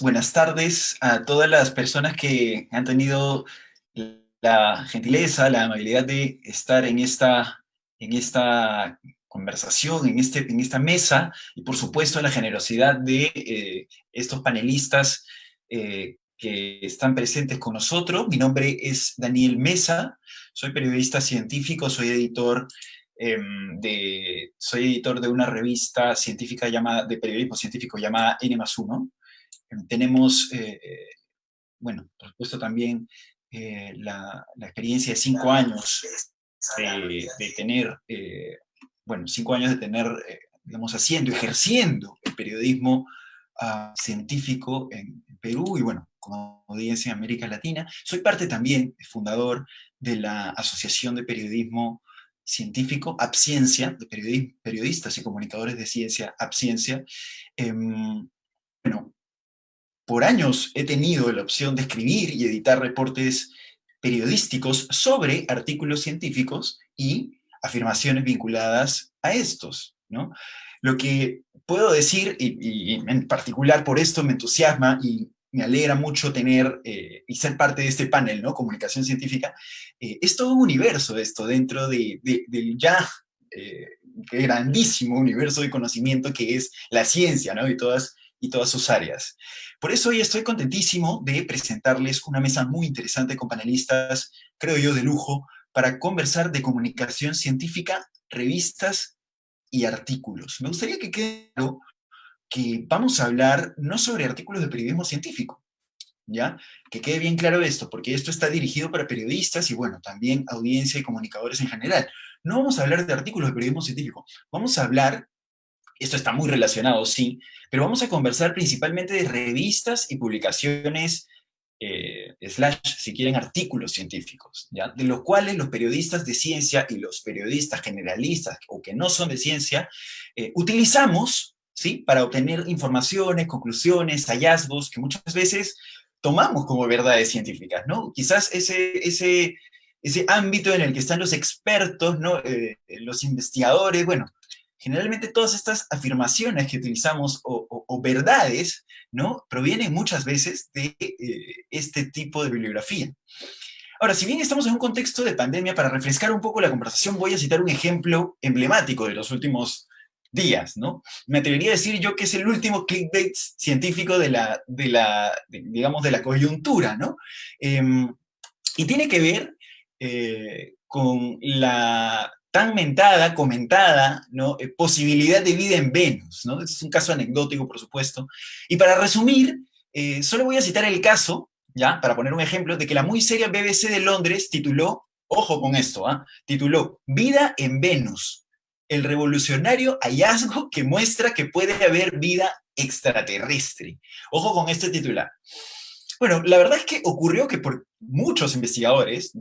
buenas tardes a todas las personas que han tenido la gentileza, la amabilidad de estar en esta conversación, en esta mesa, y por supuesto la generosidad de estos panelistas que están presentes con nosotros. Mi nombre es Daniel Mesa, soy periodista científico, soy editor de una revista científica de periodismo científico llamada N+1. Tenemos, bueno, por supuesto también la experiencia de 5 años de tener, bueno, 5 años de tener, digamos, ejerciendo el periodismo científico en Perú y, bueno, como audiencia en América Latina. Soy parte también, fundador de la Asociación de Periodismo Científico, APCiencia, de periodistas y comunicadores de ciencia, APCiencia. Bueno, por años he tenido la opción de escribir y editar reportes periodísticos sobre artículos científicos y afirmaciones vinculadas a estos, ¿no? Lo que puedo decir, y en particular por esto me entusiasma y me alegra mucho tener y ser parte de este panel, ¿no? Comunicación científica, es todo un universo esto dentro del ya grandísimo universo de conocimiento que es la ciencia, ¿no? Y todas sus áreas. Por eso hoy estoy contentísimo de presentarles una mesa muy interesante con panelistas, creo yo, de lujo, para conversar de comunicación científica, revistas y artículos. Me gustaría que quede claro que vamos a hablar no sobre artículos de periodismo científico, ¿ya? Que quede bien claro esto, porque esto está dirigido para periodistas y, bueno, también audiencia y comunicadores en general. No vamos a hablar de artículos de periodismo científico, vamos a hablar, esto está muy relacionado, sí, pero vamos a conversar principalmente de revistas y publicaciones, si quieren, artículos científicos, ¿ya? De los cuales los periodistas de ciencia y los periodistas generalistas o que no son de ciencia utilizamos, ¿sí? Para obtener informaciones, conclusiones, hallazgos que muchas veces tomamos como verdades científicas, ¿no? Quizás ese ámbito en el que están los expertos, ¿no? Los investigadores, bueno, generalmente todas estas afirmaciones que utilizamos o verdades, ¿no? Provienen muchas veces de este tipo de bibliografía. Ahora, si bien estamos en un contexto de pandemia, para refrescar un poco la conversación, voy a citar un ejemplo emblemático de los últimos días, ¿no? Me atrevería a decir yo que es el último clickbait científico digamos, de la coyuntura, ¿no? Eh, y tiene que ver con la tan mentada, comentada, ¿no? Posibilidad de vida en Venus, ¿no? Este es un caso anecdótico, por supuesto. Y para resumir, solo voy a citar el caso, ¿ya? Para poner un ejemplo, de que la muy seria BBC de Londres tituló, ojo con esto, tituló Vida en Venus, el revolucionario hallazgo que muestra que puede haber vida extraterrestre. Ojo con este titular. Bueno, la verdad es que ocurrió que por muchos investigadores,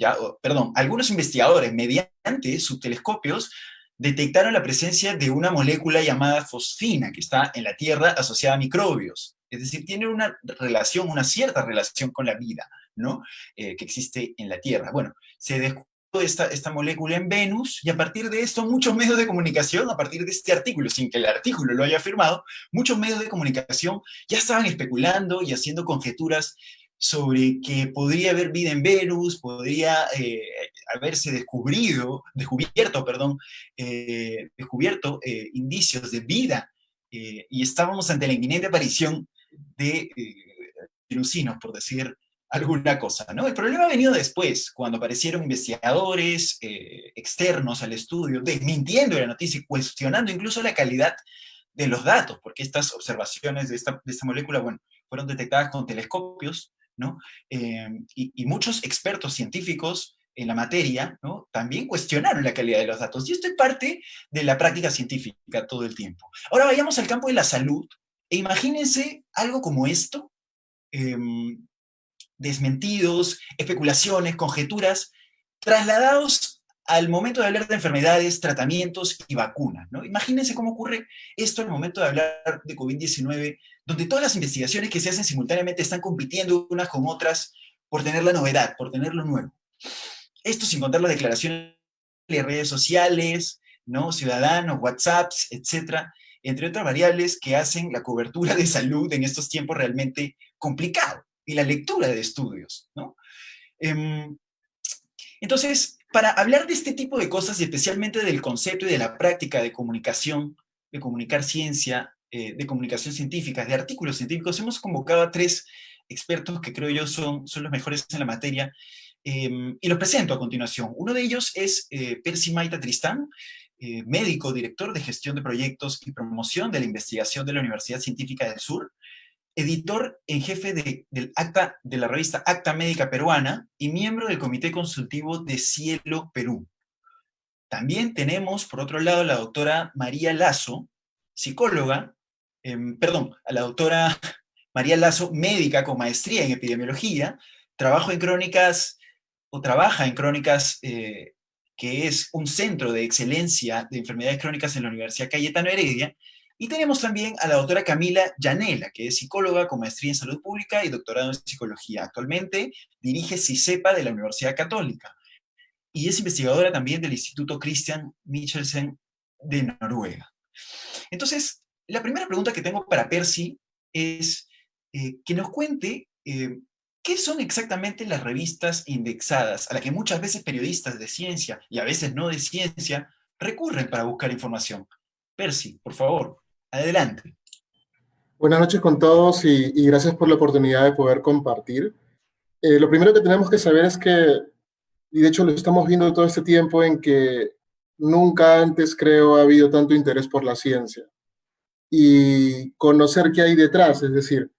perdón, algunos investigadores mediante sus telescopios detectaron la presencia de una molécula llamada fosfina que está en la Tierra asociada a microbios. Es decir, tiene una relación, una cierta relación con la vida, ¿no? Que existe en la Tierra. Bueno, se descubrió esta molécula en Venus y a partir de esto muchos medios de comunicación, a partir de este artículo, sin que el artículo lo haya afirmado, muchos medios de comunicación ya estaban especulando y haciendo conjeturas sobre que podría haber vida en Venus, podría haberse descubierto indicios de vida, y estábamos ante la inminente aparición de venusinos, por decir alguna cosa, ¿no? El problema ha venido después, cuando aparecieron investigadores externos al estudio, desmintiendo la noticia y cuestionando incluso la calidad de los datos, porque estas observaciones de esta molécula, bueno, fueron detectadas con telescopios, ¿no? Y muchos expertos científicos en la materia, ¿no? También cuestionaron la calidad de los datos. Y esto es parte de la práctica científica todo el tiempo. Ahora vayamos al campo de la salud e imagínense algo como esto, eh, desmentidos, especulaciones, conjeturas, trasladados al momento de hablar de enfermedades, tratamientos y vacunas, ¿no? Imagínense cómo ocurre esto al momento de hablar de COVID-19, donde todas las investigaciones que se hacen simultáneamente están compitiendo unas con otras por tener la novedad, por tener lo nuevo. Esto sin contar las declaraciones de redes sociales, ¿no? Ciudadanos, WhatsApps, etcétera, entre otras variables que hacen la cobertura de salud en estos tiempos realmente complicado y la lectura de estudios, ¿no? Entonces, para hablar de este tipo de cosas y especialmente del concepto y de la práctica de comunicación, de comunicar ciencia, de comunicación científica, de artículos científicos, hemos convocado a tres expertos que creo yo son los mejores en la materia, y los presento a continuación. Uno de ellos es Percy Maita Tristán, médico, director de gestión de proyectos y promoción de la investigación de la Universidad Científica del Sur, editor en jefe de la revista Acta Médica Peruana y miembro del Comité Consultivo de Cielo Perú. También tenemos, por otro lado, a la doctora María Lazo, psicóloga, a la doctora María Lazo, médica con maestría en epidemiología, trabaja en Crónicas, que es un centro de excelencia de enfermedades crónicas en la Universidad Cayetano Heredia. Y tenemos también a la doctora Camila Llanela, que es psicóloga con maestría en salud pública y doctorado en psicología. Actualmente dirige CICEPA de la Universidad Católica y es investigadora también del Instituto Christian Michelsen de Noruega. Entonces, la primera pregunta que tengo para Percy es que nos cuente qué son exactamente las revistas indexadas, a las que muchas veces periodistas de ciencia y a veces no de ciencia recurren para buscar información. Percy, por favor, adelante. Buenas noches con todos y gracias por la oportunidad de poder compartir. Lo primero que tenemos que saber es que, y de hecho lo estamos viendo todo este tiempo, en que nunca antes, creo, ha habido tanto interés por la ciencia y conocer qué hay detrás. Es decir,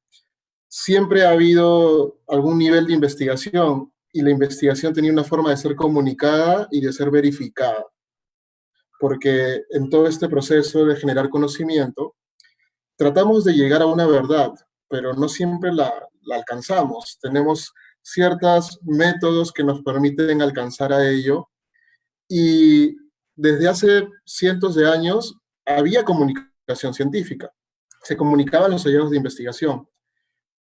siempre ha habido algún nivel de investigación y la investigación tenía una forma de ser comunicada y de ser verificada, porque en todo este proceso de generar conocimiento tratamos de llegar a una verdad, pero no siempre la alcanzamos. Tenemos ciertos métodos que nos permiten alcanzar a ello y desde hace cientos de años había comunicación científica. Se comunicaban los hallazgos de investigación.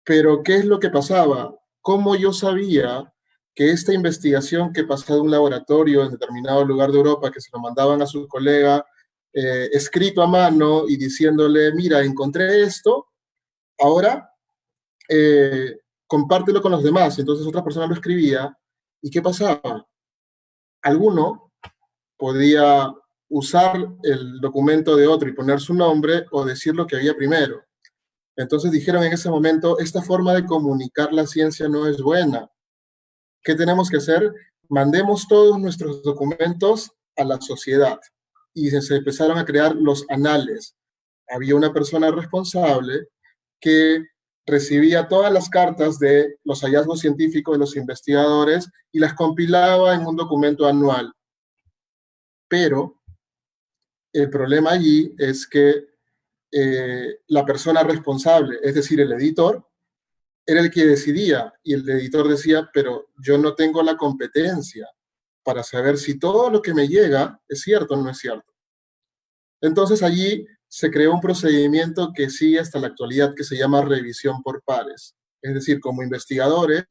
Pero ¿qué es lo que pasaba? ¿Cómo yo sabía que esta investigación que pasaba de un laboratorio en determinado lugar de Europa, que se lo mandaban a su colega escrito a mano y diciéndole, mira, encontré esto, ahora compártelo con los demás? Entonces otra persona lo escribía, ¿y qué pasaba? Alguno podía usar el documento de otro y poner su nombre o decir lo que había primero. Entonces dijeron en ese momento, esta forma de comunicar la ciencia no es buena. ¿Qué tenemos que hacer? Mandemos todos nuestros documentos a la sociedad. Y se empezaron a crear los anales. Había una persona responsable que recibía todas las cartas de los hallazgos científicos de los investigadores y las compilaba en un documento anual. Pero el problema allí es que la persona responsable, es decir, el editor, era el que decidía, y el editor decía, pero yo no tengo la competencia para saber si todo lo que me llega es cierto o no es cierto. Entonces allí se creó un procedimiento que sigue hasta la actualidad, que se llama revisión por pares. Es decir, como investigadores,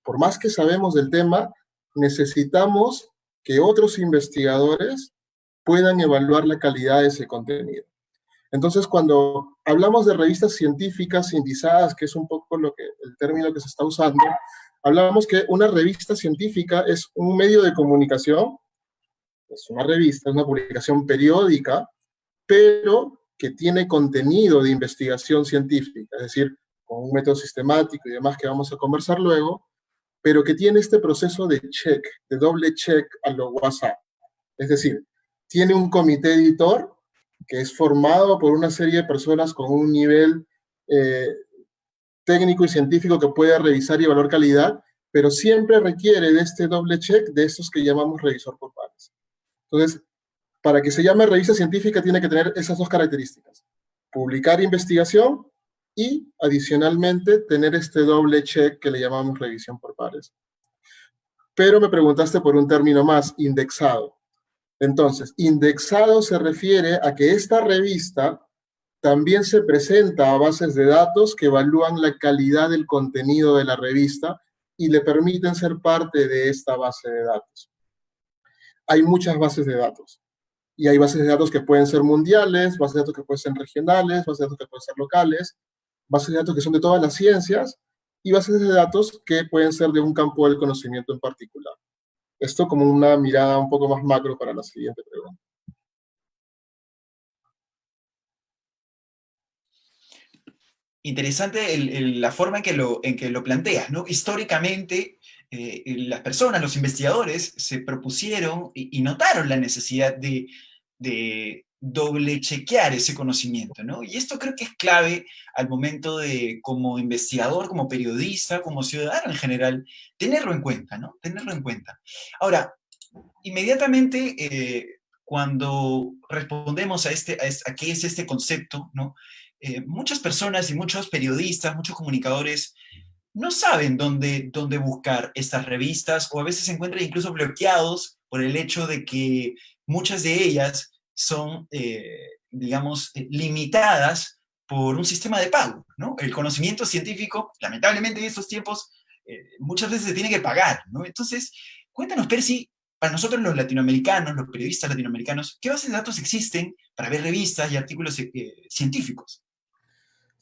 por más que sabemos del tema, necesitamos que otros investigadores puedan evaluar la calidad de ese contenido. Entonces, cuando hablamos de revistas científicas indizadas, que es un poco el término que se está usando, hablamos que una revista científica es un medio de comunicación, es una revista, es una publicación periódica, pero que tiene contenido de investigación científica, es decir, con un método sistemático y demás que vamos a conversar luego, pero que tiene este proceso de check, de doble check a lo WhatsApp. Es decir, tiene un comité editor que es formado por una serie de personas con un nivel técnico y científico que puede revisar y evaluar calidad, pero siempre requiere de este doble check de estos que llamamos revisor por pares. Entonces, para que se llame revista científica tiene que tener esas dos características: publicar investigación y, adicionalmente, tener este doble check que le llamamos revisión por pares. Pero me preguntaste por un término más, indexado. Entonces, indexado se refiere a que esta revista también se presenta a bases de datos que evalúan la calidad del contenido de la revista y le permiten ser parte de esta base de datos. Hay muchas bases de datos. Y hay bases de datos que pueden ser mundiales, bases de datos que pueden ser regionales, bases de datos que pueden ser locales, bases de datos que son de todas las ciencias, y bases de datos que pueden ser de un campo del conocimiento en particular. Esto como una mirada un poco más macro para la siguiente pregunta. Interesante la forma en que lo planteas, ¿no? Históricamente, las personas, los investigadores, se propusieron y notaron la necesidad de doble chequear ese conocimiento, ¿no? Y esto creo que es clave al momento de, como investigador, como periodista, como ciudadano en general, tenerlo en cuenta, ¿no? Tenerlo en cuenta. Ahora, inmediatamente, cuando respondemos a qué es este concepto, ¿no? Muchas personas y muchos periodistas, muchos comunicadores no saben dónde buscar estas revistas o a veces se encuentran incluso bloqueados por el hecho de que muchas de ellas son, digamos, limitadas por un sistema de pago, ¿no? El conocimiento científico, lamentablemente en estos tiempos, muchas veces se tiene que pagar, ¿no? Entonces, cuéntanos, Percy, para nosotros los latinoamericanos, los periodistas latinoamericanos, ¿qué bases de datos existen para ver revistas y artículos científicos?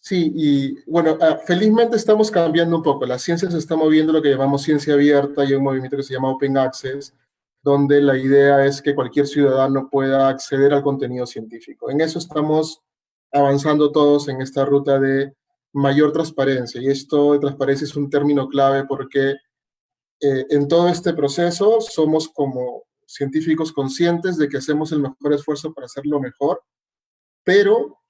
Sí, y bueno, felizmente estamos cambiando un poco. La ciencia se está moviendo lo que llamamos ciencia abierta y hay un movimiento que se llama Open Access, donde la idea es que cualquier ciudadano pueda acceder al contenido científico. En eso estamos avanzando todos en esta ruta de mayor transparencia. Y esto de transparencia es un término clave porque en todo este proceso somos como científicos conscientes de que hacemos el mejor esfuerzo para hacerlo mejor, pero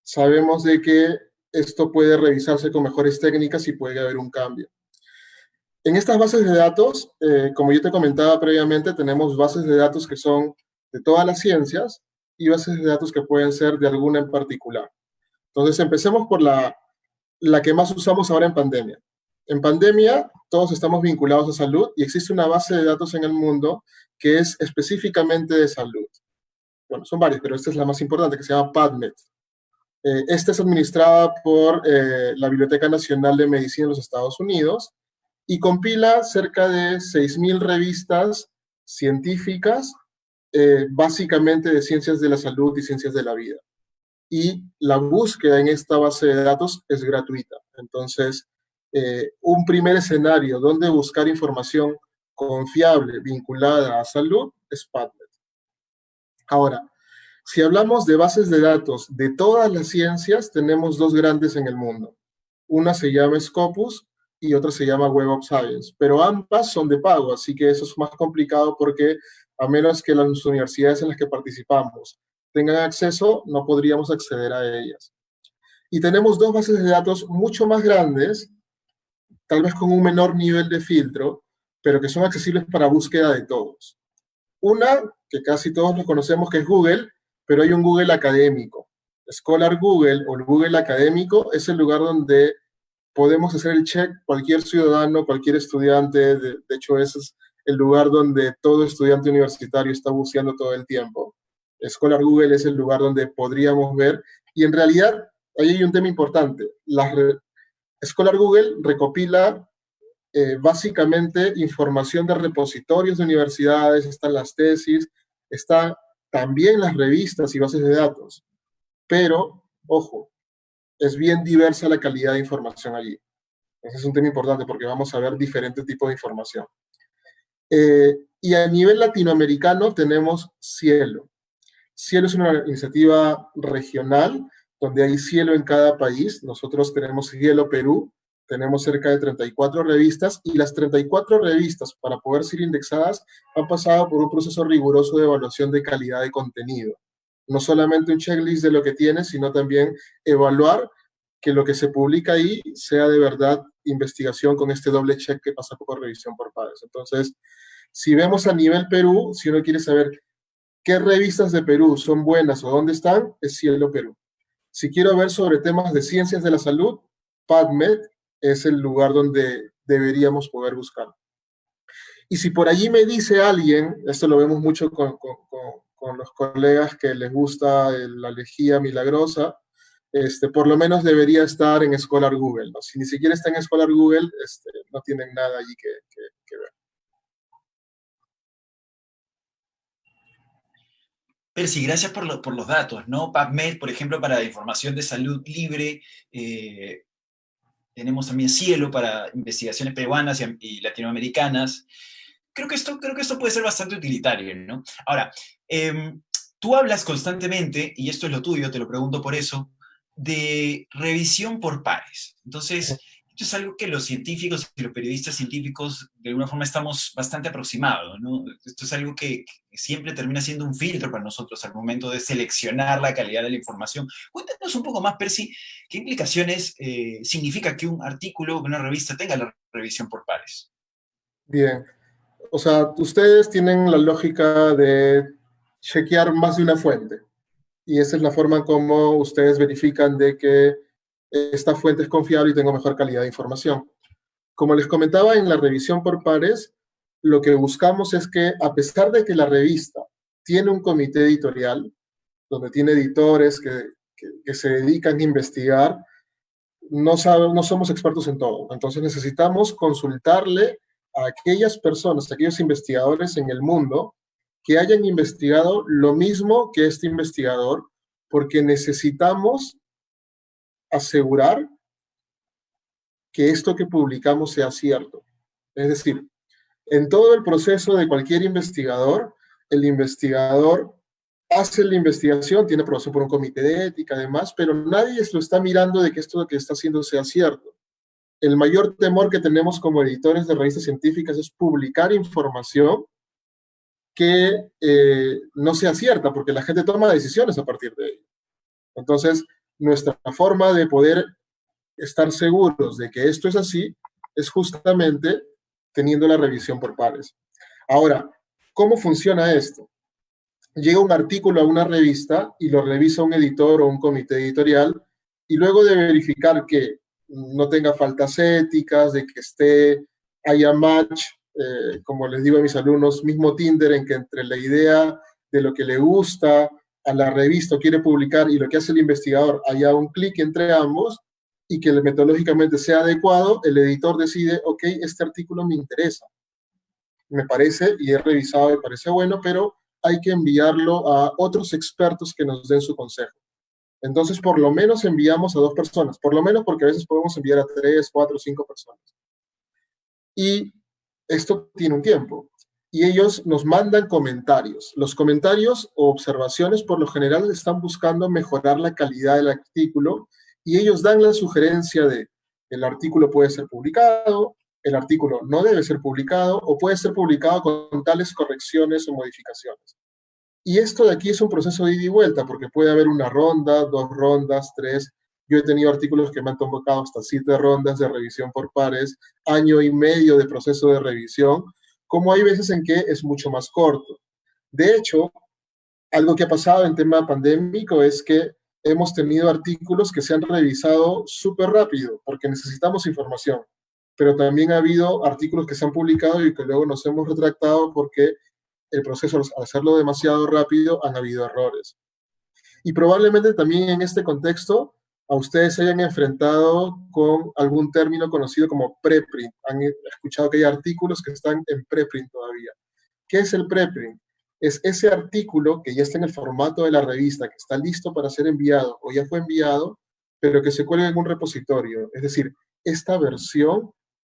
sabemos de que esto puede revisarse con mejores técnicas y puede haber un cambio. En estas bases de datos, como yo te comentaba previamente, tenemos bases de datos que son de todas las ciencias y bases de datos que pueden ser de alguna en particular. Entonces, empecemos por la que más usamos ahora en pandemia. En pandemia, todos estamos vinculados a salud y existe una base de datos en el mundo que es específicamente de salud. Bueno, son varias, pero esta es la más importante, que se llama PubMed. Esta es administrada por la Biblioteca Nacional de Medicina de los Estados Unidos y compila cerca de 6.000 revistas científicas, básicamente de ciencias de la salud y ciencias de la vida. Y la búsqueda en esta base de datos es gratuita. Entonces, un primer escenario donde buscar información confiable vinculada a salud es PubMed. Ahora, si hablamos de bases de datos de todas las ciencias, tenemos dos grandes en el mundo. Una se llama Scopus y otra se llama Web of Science, pero ambas son de pago, así que eso es más complicado porque a menos que las universidades en las que participamos tengan acceso, no podríamos acceder a ellas. Y tenemos dos bases de datos mucho más grandes, tal vez con un menor nivel de filtro, pero que son accesibles para búsqueda de todos. Una, que casi todos lo conocemos, que es Google, pero hay un Google académico. Scholar Google o el Google académico es el lugar donde podemos hacer el check cualquier ciudadano, cualquier estudiante. De hecho, ese es el lugar donde todo estudiante universitario está buceando todo el tiempo. Scholar Google es el lugar donde podríamos ver, y en realidad ahí hay un tema importante. Scholar Google recopila básicamente información de repositorios de universidades, están las tesis, están también las revistas y bases de datos. Pero, ojo, es bien diversa la calidad de información allí. Ese es un tema importante porque vamos a ver diferentes tipos de información. Y a nivel latinoamericano tenemos Cielo. Cielo es una iniciativa regional donde hay Cielo en cada país. Nosotros tenemos Cielo Perú, tenemos cerca de 34 revistas y las 34 revistas, para poder ser indexadas, han pasado por un proceso riguroso de evaluación de calidad de contenido. No solamente un checklist de lo que tiene, sino también evaluar que lo que se publica ahí sea de verdad investigación con este doble check que pasa por revisión por pares. Entonces, si vemos a nivel Perú, si uno quiere saber qué revistas de Perú son buenas o dónde están, es Cielo Perú. Si quiero ver sobre temas de ciencias de la salud, PubMed es el lugar donde deberíamos poder buscar. Y si por allí me dice alguien, esto lo vemos mucho con los colegas que les gusta la lejía milagrosa, por lo menos debería estar en Scholar Google, ¿no? Si ni siquiera está en Scholar Google, no tienen nada allí que ver. Percy, gracias por los datos, ¿no? PubMed, por ejemplo, para información de salud libre, tenemos también Cielo para investigaciones peruanas y latinoamericanas. Creo que esto puede ser bastante utilitario, ¿no? Ahora, tú hablas constantemente, y esto es lo tuyo, te lo pregunto por eso, de revisión por pares. Entonces, esto es algo que los científicos y los periodistas científicos de alguna forma estamos bastante aproximados, ¿no? Esto es algo que siempre termina siendo un filtro para nosotros al momento de seleccionar la calidad de la información. Cuéntanos un poco más, Percy, ¿qué implicaciones significa que un artículo, que una revista tenga la revisión por pares? Bien, o sea, ustedes tienen la lógica de chequear más de una fuente y esa es la forma como ustedes verifican de que esta fuente es confiable y tengo mejor calidad de información. Como les comentaba en la revisión por pares, lo que buscamos es que a pesar de que la revista tiene un comité editorial, donde tiene editores que se dedican a investigar, no somos expertos en todo. Entonces necesitamos consultarle a aquellas personas, a aquellos investigadores en el mundo que hayan investigado lo mismo que este investigador, porque necesitamos asegurar que esto que publicamos sea cierto. Es decir, en todo el proceso de cualquier investigador, el investigador hace la investigación, tiene aprobación por un comité de ética, además, pero nadie lo está mirando de que esto que está haciendo sea cierto. El mayor temor que tenemos como editores de revistas científicas es publicar información que no sea cierta, porque la gente toma decisiones a partir de ello. Entonces, nuestra forma de poder estar seguros de que esto es así es justamente teniendo la revisión por pares. Ahora, ¿cómo funciona esto? Llega un artículo a una revista y lo revisa un editor o un comité editorial y luego de verificar que no tenga faltas éticas, de que haya match, como les digo a mis alumnos, mismo Tinder, en que entre la idea de lo que le gusta a la revista o quiere publicar y lo que hace el investigador haya un clic entre ambos y que metodológicamente sea adecuado, el editor decide, ok, este artículo me interesa, me parece, y he revisado, me parece bueno, pero hay que enviarlo a otros expertos que nos den su consejo. Entonces, por lo menos enviamos a 2 personas, por lo menos porque a veces podemos enviar a 3, 4, 5 personas. Y esto tiene un tiempo. Y ellos nos mandan comentarios. Los comentarios o observaciones por lo general están buscando mejorar la calidad del artículo y ellos dan la sugerencia de el artículo puede ser publicado, el artículo no debe ser publicado o puede ser publicado con tales correcciones o modificaciones. Y esto de aquí es un proceso de ida y vuelta, porque puede haber una ronda, 2 rondas, 3. Yo he tenido artículos que me han tomado hasta 7 rondas de revisión por pares, año y medio de proceso de revisión, como hay veces en que es mucho más corto. De hecho, algo que ha pasado en tema pandémico es que hemos tenido artículos que se han revisado súper rápido, porque necesitamos información, pero también ha habido artículos que se han publicado y que luego nos hemos retractado porque el proceso, al hacerlo demasiado rápido, han habido errores. Y probablemente también en este contexto a ustedes se hayan enfrentado con algún término conocido como preprint. Han escuchado que hay artículos que están en preprint todavía. ¿Qué es el preprint? Es ese artículo que ya está en el formato de la revista, que está listo para ser enviado o ya fue enviado, pero que se cuelga en un repositorio. Es decir, esta versión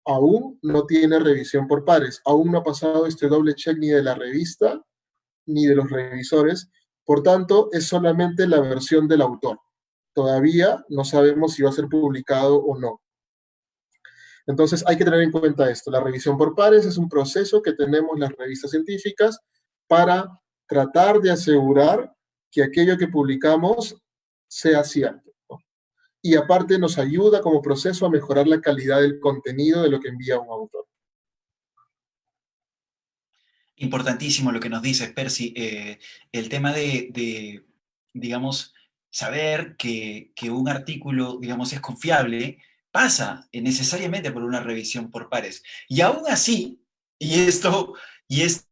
aún no tiene revisión por pares, aún no ha pasado este doble check ni de la revista ni de los revisores, por tanto, es solamente la versión del autor. Todavía no sabemos si va a ser publicado o no. Entonces, hay que tener en cuenta esto. La revisión por pares es un proceso que tenemos las revistas científicas para tratar de asegurar que aquello que publicamos sea cierto, ¿no? Y aparte nos ayuda como proceso a mejorar la calidad del contenido de lo que envía un autor. Importantísimo lo que nos dices, Percy. El tema digamos, saber que un artículo, digamos, es confiable, pasa necesariamente por una revisión por pares. Y aún así, y esto, y es,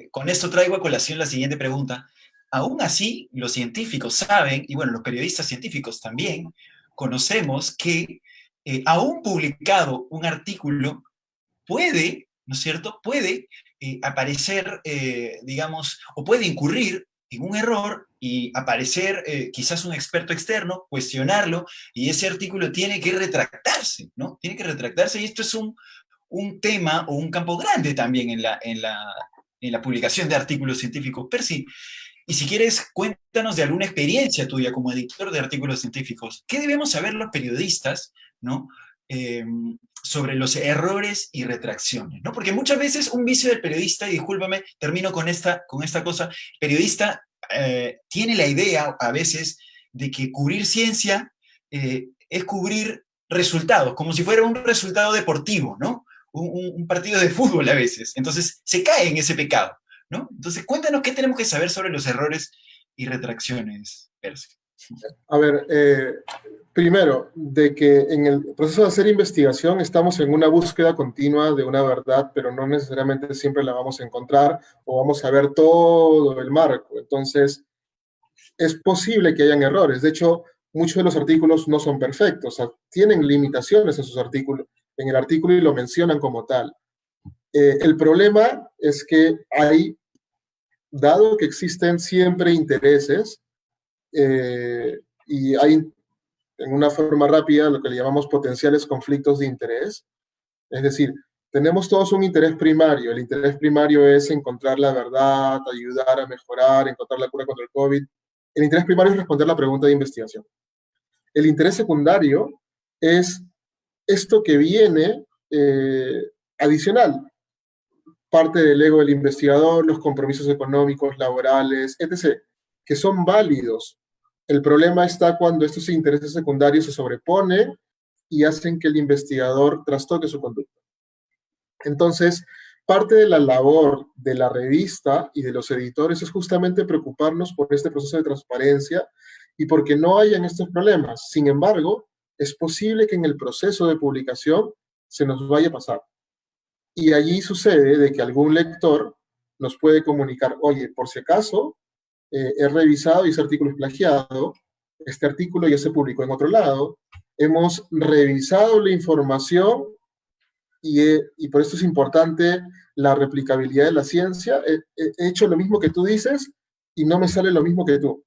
con esto traigo a colación la siguiente pregunta, aún así los científicos saben, y bueno, los periodistas científicos también, conocemos que aún publicado un artículo puede, ¿no es cierto? Puede aparecer, digamos, o puede incurrir en un error y aparecer quizás un experto externo, cuestionarlo, y ese artículo tiene que retractarse, ¿no? Tiene que retractarse, y esto es un tema o un campo grande también en la publicación de artículos científicos. Percy, y si quieres, cuéntanos de alguna experiencia tuya como editor de artículos científicos. ¿Qué debemos saber los periodistas, ¿no? Eh, sobre los errores y retracciones, ¿no? Porque muchas veces un vicio del periodista, y discúlpame, termino con esta cosa, el periodista tiene la idea a veces de que cubrir ciencia es cubrir resultados, como si fuera un resultado deportivo, ¿no? Un partido de fútbol a veces. Entonces se cae en ese pecado. ¿No? Entonces, cuéntanos qué tenemos que saber sobre los errores y retracciones, Percy. A ver, primero, de que en el proceso de hacer investigación estamos en una búsqueda continua de una verdad, pero no necesariamente siempre la vamos a encontrar o vamos a ver todo el marco. Entonces, es posible que hayan errores. De hecho, muchos de los artículos no son perfectos, o sea, tienen limitaciones en sus artículos, en el artículo y lo mencionan como tal. El problema es que dado que existen siempre intereses, y hay en una forma rápida lo que le llamamos potenciales conflictos de interés. Es decir, tenemos todos un interés primario. El interés primario es encontrar la verdad, ayudar a mejorar, encontrar la cura contra el COVID. El interés primario es responder la pregunta de investigación. El interés secundario es esto que viene adicional, parte del ego del investigador, los compromisos económicos, laborales, etc., que son válidos. El problema está cuando estos intereses secundarios se sobreponen y hacen que el investigador trastoque su conducta. Entonces, parte de la labor de la revista y de los editores es justamente preocuparnos por este proceso de transparencia y porque no hayan estos problemas. Sin embargo, es posible que en el proceso de publicación se nos vaya a pasar. Y allí sucede de que algún lector nos puede comunicar, oye, por si acaso, he revisado y ese artículo es plagiado, este artículo ya se publicó en otro lado, hemos revisado la información y por esto es importante la replicabilidad de la ciencia. He hecho lo mismo que tú dices y no me sale lo mismo que tú.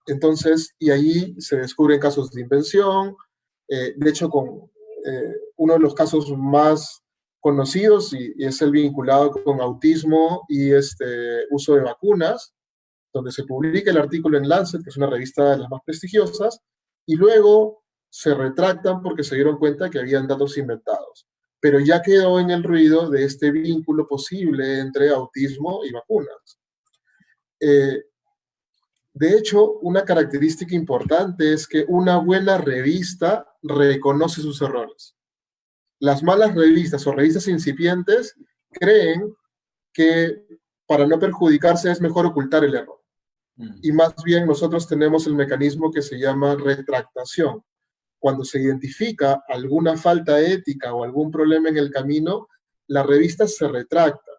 Entonces, y ahí se descubren casos de invención. De hecho, con uno de los casos más conocidos y es el vinculado con autismo y uso de vacunas, donde se publica el artículo en Lancet, que es una revista de las más prestigiosas, y luego se retractan porque se dieron cuenta que habían datos inventados. Pero ya quedó en el ruido de este vínculo posible entre autismo y vacunas. De hecho, una característica importante es que una buena revista reconoce sus errores. Las malas revistas o revistas incipientes creen que para no perjudicarse es mejor ocultar el error. Y más bien nosotros tenemos el mecanismo que se llama retractación. Cuando se identifica alguna falta ética o algún problema en el camino, la revista se retracta.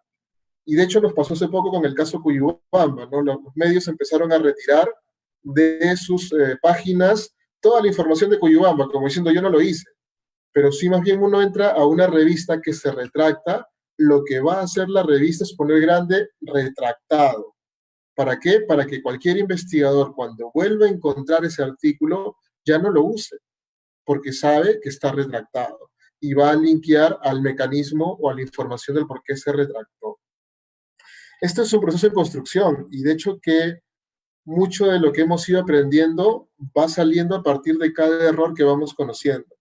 Y de hecho nos pasó hace poco con el caso Cuyubamba, ¿no? Los medios empezaron a retirar de sus páginas toda la información de Cuyubamba, como diciendo yo no lo hice. Pero sí más bien uno entra a una revista que se retracta, lo que va a hacer la revista es poner grande retractado. ¿Para qué? Para que cualquier investigador cuando vuelva a encontrar ese artículo ya no lo use, porque sabe que está retractado y va a linkear al mecanismo o a la información del por qué se retractó. Este es un proceso de construcción y de hecho que mucho de lo que hemos ido aprendiendo va saliendo a partir de cada error que vamos conociendo.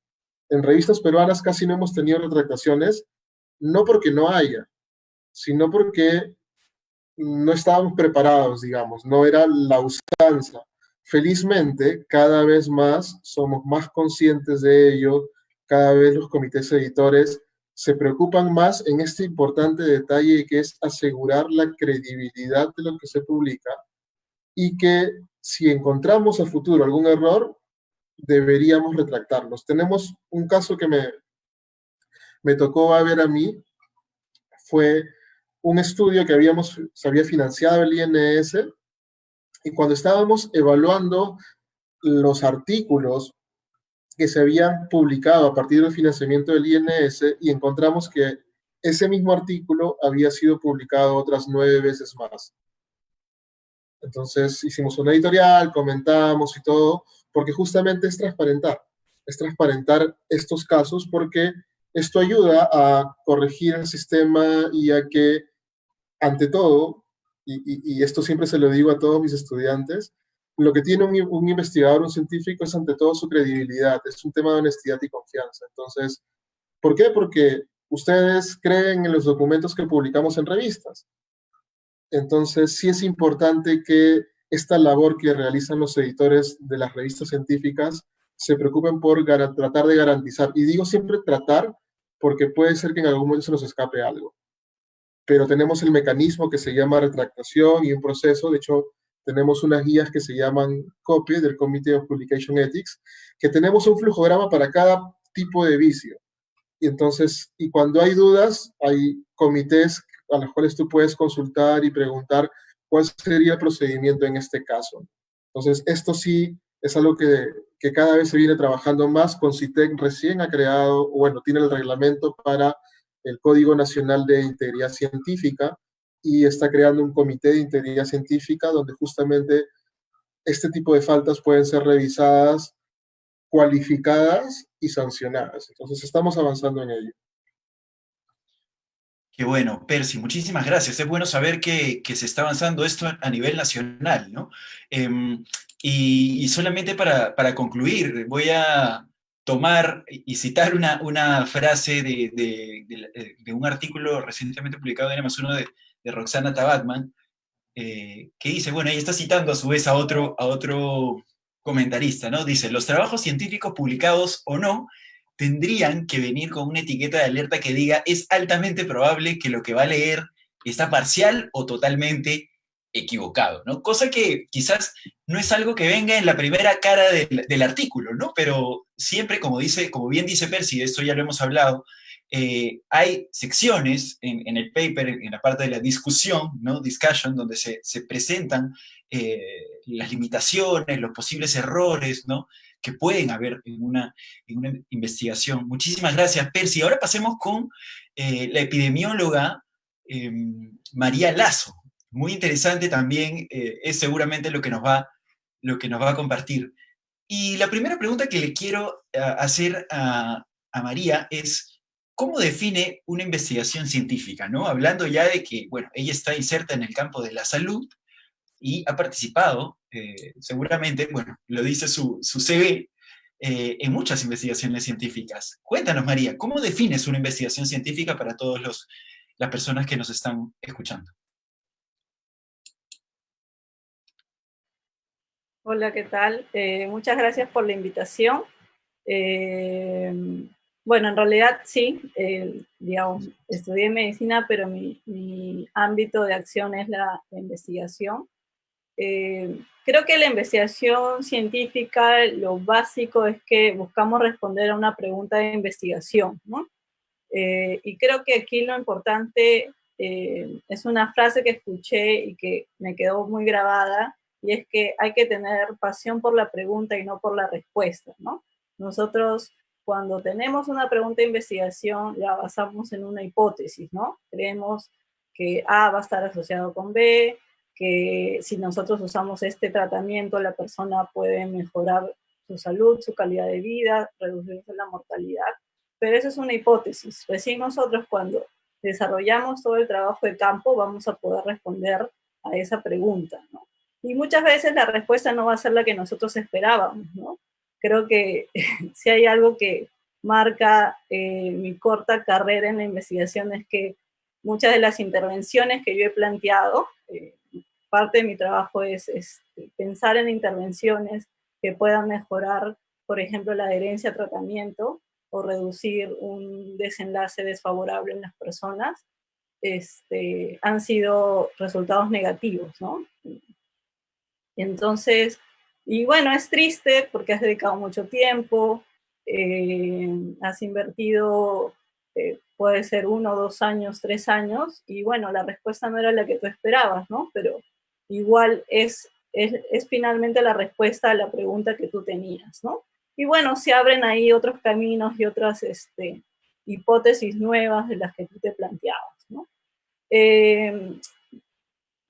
En revistas peruanas casi no hemos tenido retractaciones, no porque no haya, sino porque no estábamos preparados, digamos, no era la usanza. Felizmente, cada vez más somos más conscientes de ello, cada vez los comités editores se preocupan más en este importante detalle que es asegurar la credibilidad de lo que se publica y que si encontramos a futuro algún error, deberíamos retractarlos. Tenemos un caso que me tocó ver a mí, fue un estudio que se había financiado el INS y cuando estábamos evaluando los artículos que se habían publicado a partir del financiamiento del INS y encontramos que ese mismo artículo había sido publicado otras 9 veces más. Entonces hicimos una editorial, comentamos y todo, porque justamente es transparentar estos casos porque esto ayuda a corregir el sistema y a que, ante todo, y esto siempre se lo digo a todos mis estudiantes, lo que tiene un investigador, un científico, es ante todo su credibilidad, es un tema de honestidad y confianza. Entonces, ¿por qué? Porque ustedes creen en los documentos que publicamos en revistas. Entonces, sí es importante que esta labor que realizan los editores de las revistas científicas se preocupen por tratar de garantizar, y digo siempre tratar, porque puede ser que en algún momento se nos escape algo, pero tenemos el mecanismo que se llama retractación y un proceso. De hecho, tenemos unas guías que se llaman COPE, del Committee of Publication Ethics, que tenemos un flujograma para cada tipo de vicio. Y entonces, y cuando hay dudas, hay comités a los cuales tú puedes consultar y preguntar cuál sería el procedimiento en este caso. Entonces, esto sí es algo que cada vez se viene trabajando más. CONCITEC recién ha creado, bueno, tiene el reglamento para el Código Nacional de Integridad Científica y está creando un comité de integridad científica donde justamente este tipo de faltas pueden ser revisadas, cualificadas y sancionadas. Entonces, estamos avanzando en ello. Qué bueno, Percy, muchísimas gracias. Es bueno saber que se está avanzando esto a nivel nacional, ¿no? Y solamente para concluir, voy a tomar y citar una frase de un artículo recientemente publicado en Amazon de Roxana Tabatman, que dice, bueno, ella está citando a su vez a otro comentarista, ¿no? Dice, los trabajos científicos publicados o no tendrían que venir con una etiqueta de alerta que diga, es altamente probable que lo que va a leer está parcial o totalmente equivocado, ¿no? Cosa que quizás no es algo que venga en la primera cara del artículo, ¿no? Pero siempre, como bien dice Percy, de esto ya lo hemos hablado, hay secciones en el paper, en la parte de la discusión, ¿no? Discussion, donde se presentan las limitaciones, los posibles errores, ¿no? Que pueden haber en una investigación. Muchísimas gracias, Percy. Ahora pasemos con la epidemióloga María Lazo. Muy interesante también, es seguramente lo que nos va a compartir. Y la primera pregunta que le quiero hacer a María es, ¿cómo define una investigación científica? ¿No? Hablando ya de que, bueno, ella está inserta en el campo de la salud y ha participado, seguramente, bueno, lo dice su CV, en muchas investigaciones científicas. Cuéntanos, María, ¿cómo defines una investigación científica para todas las personas que nos están escuchando? Hola, ¿qué tal? Muchas gracias por la invitación. Eh, bueno, en realidad sí, digamos, estudié medicina, pero mi ámbito de acción es la investigación. Creo que la investigación científica, lo básico es que buscamos responder a una pregunta de investigación, ¿no? Y creo que aquí lo importante es una frase que escuché y que me quedó muy grabada, y es que hay que tener pasión por la pregunta y no por la respuesta, ¿no? Nosotros, cuando tenemos una pregunta de investigación, la basamos en una hipótesis, ¿no? Creemos que A va a estar asociado con B, que si nosotros usamos este tratamiento, la persona puede mejorar su salud, su calidad de vida, reducirse la mortalidad. Pero eso es una hipótesis. Recién nosotros, cuando desarrollamos todo el trabajo de campo, vamos a poder responder a esa pregunta, ¿no? Y muchas veces la respuesta no va a ser la que nosotros esperábamos, ¿no? Creo que si hay algo que marca mi corta carrera en la investigación es que muchas de las intervenciones que yo he planteado, parte de mi trabajo es pensar en intervenciones que puedan mejorar, por ejemplo, la adherencia a tratamiento o reducir un desenlace desfavorable en las personas, han sido resultados negativos, ¿no? Entonces, y bueno, es triste porque has dedicado mucho tiempo, has invertido, puede ser 1, 2 años, 3 años, y bueno, la respuesta no era la que tú esperabas, ¿no? Pero igual es finalmente la respuesta a la pregunta que tú tenías, ¿no? Y bueno, se abren ahí otros caminos y otras hipótesis nuevas de las que tú te planteabas, ¿no? Eh,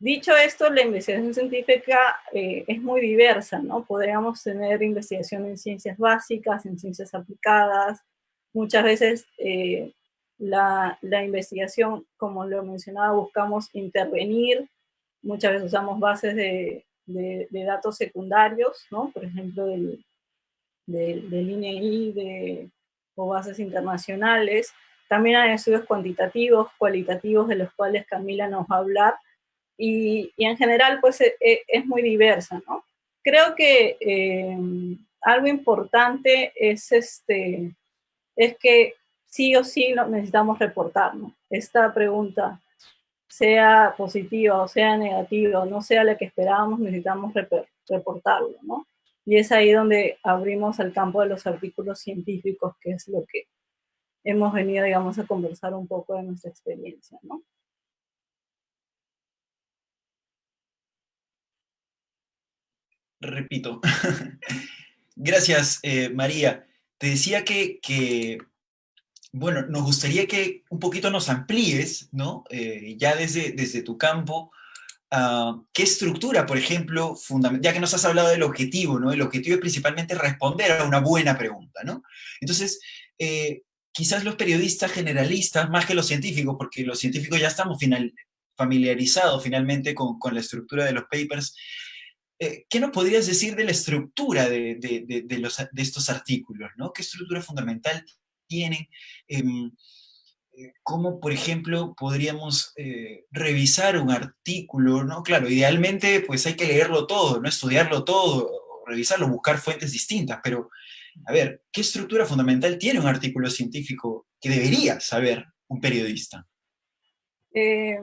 Dicho esto, la investigación científica es muy diversa, ¿no? Podríamos tener investigación en ciencias básicas, en ciencias aplicadas. Muchas veces la investigación, como lo mencionaba, buscamos intervenir. Muchas veces usamos bases de datos secundarios, ¿no? Por ejemplo, del INEI o bases internacionales. También hay estudios cuantitativos, cualitativos, de los cuales Camila nos va a hablar, y en general pues es muy diversa, ¿no? Creo que algo importante es que sí o sí necesitamos reportar, ¿no? Esta pregunta, sea positiva o sea negativa, o no sea la que esperábamos, necesitamos reportarlo, ¿no? Y es ahí donde abrimos el campo de los artículos científicos, que es lo que hemos venido, digamos, a conversar un poco de nuestra experiencia, ¿no? Repito. Gracias, María. Te decía bueno, nos gustaría que un poquito nos amplíes, ¿no? Ya desde tu campo, ¿qué estructura, por ejemplo, ya que nos has hablado del objetivo, ¿no? El objetivo es principalmente responder a una buena pregunta, ¿no? Entonces, quizás los periodistas generalistas, más que los científicos, porque los científicos ya estamos familiarizados finalmente con la estructura de los papers, ¿qué nos podrías decir de la estructura de estos artículos, ¿no? ¿Qué estructura fundamental tienen? Em, ¿Cómo, por ejemplo, podríamos revisar un artículo, ¿no? Claro, idealmente, pues hay que leerlo todo, ¿no? Estudiarlo todo, revisarlo, buscar fuentes distintas, pero, a ver, ¿qué estructura fundamental tiene un artículo científico que debería saber un periodista? Eh,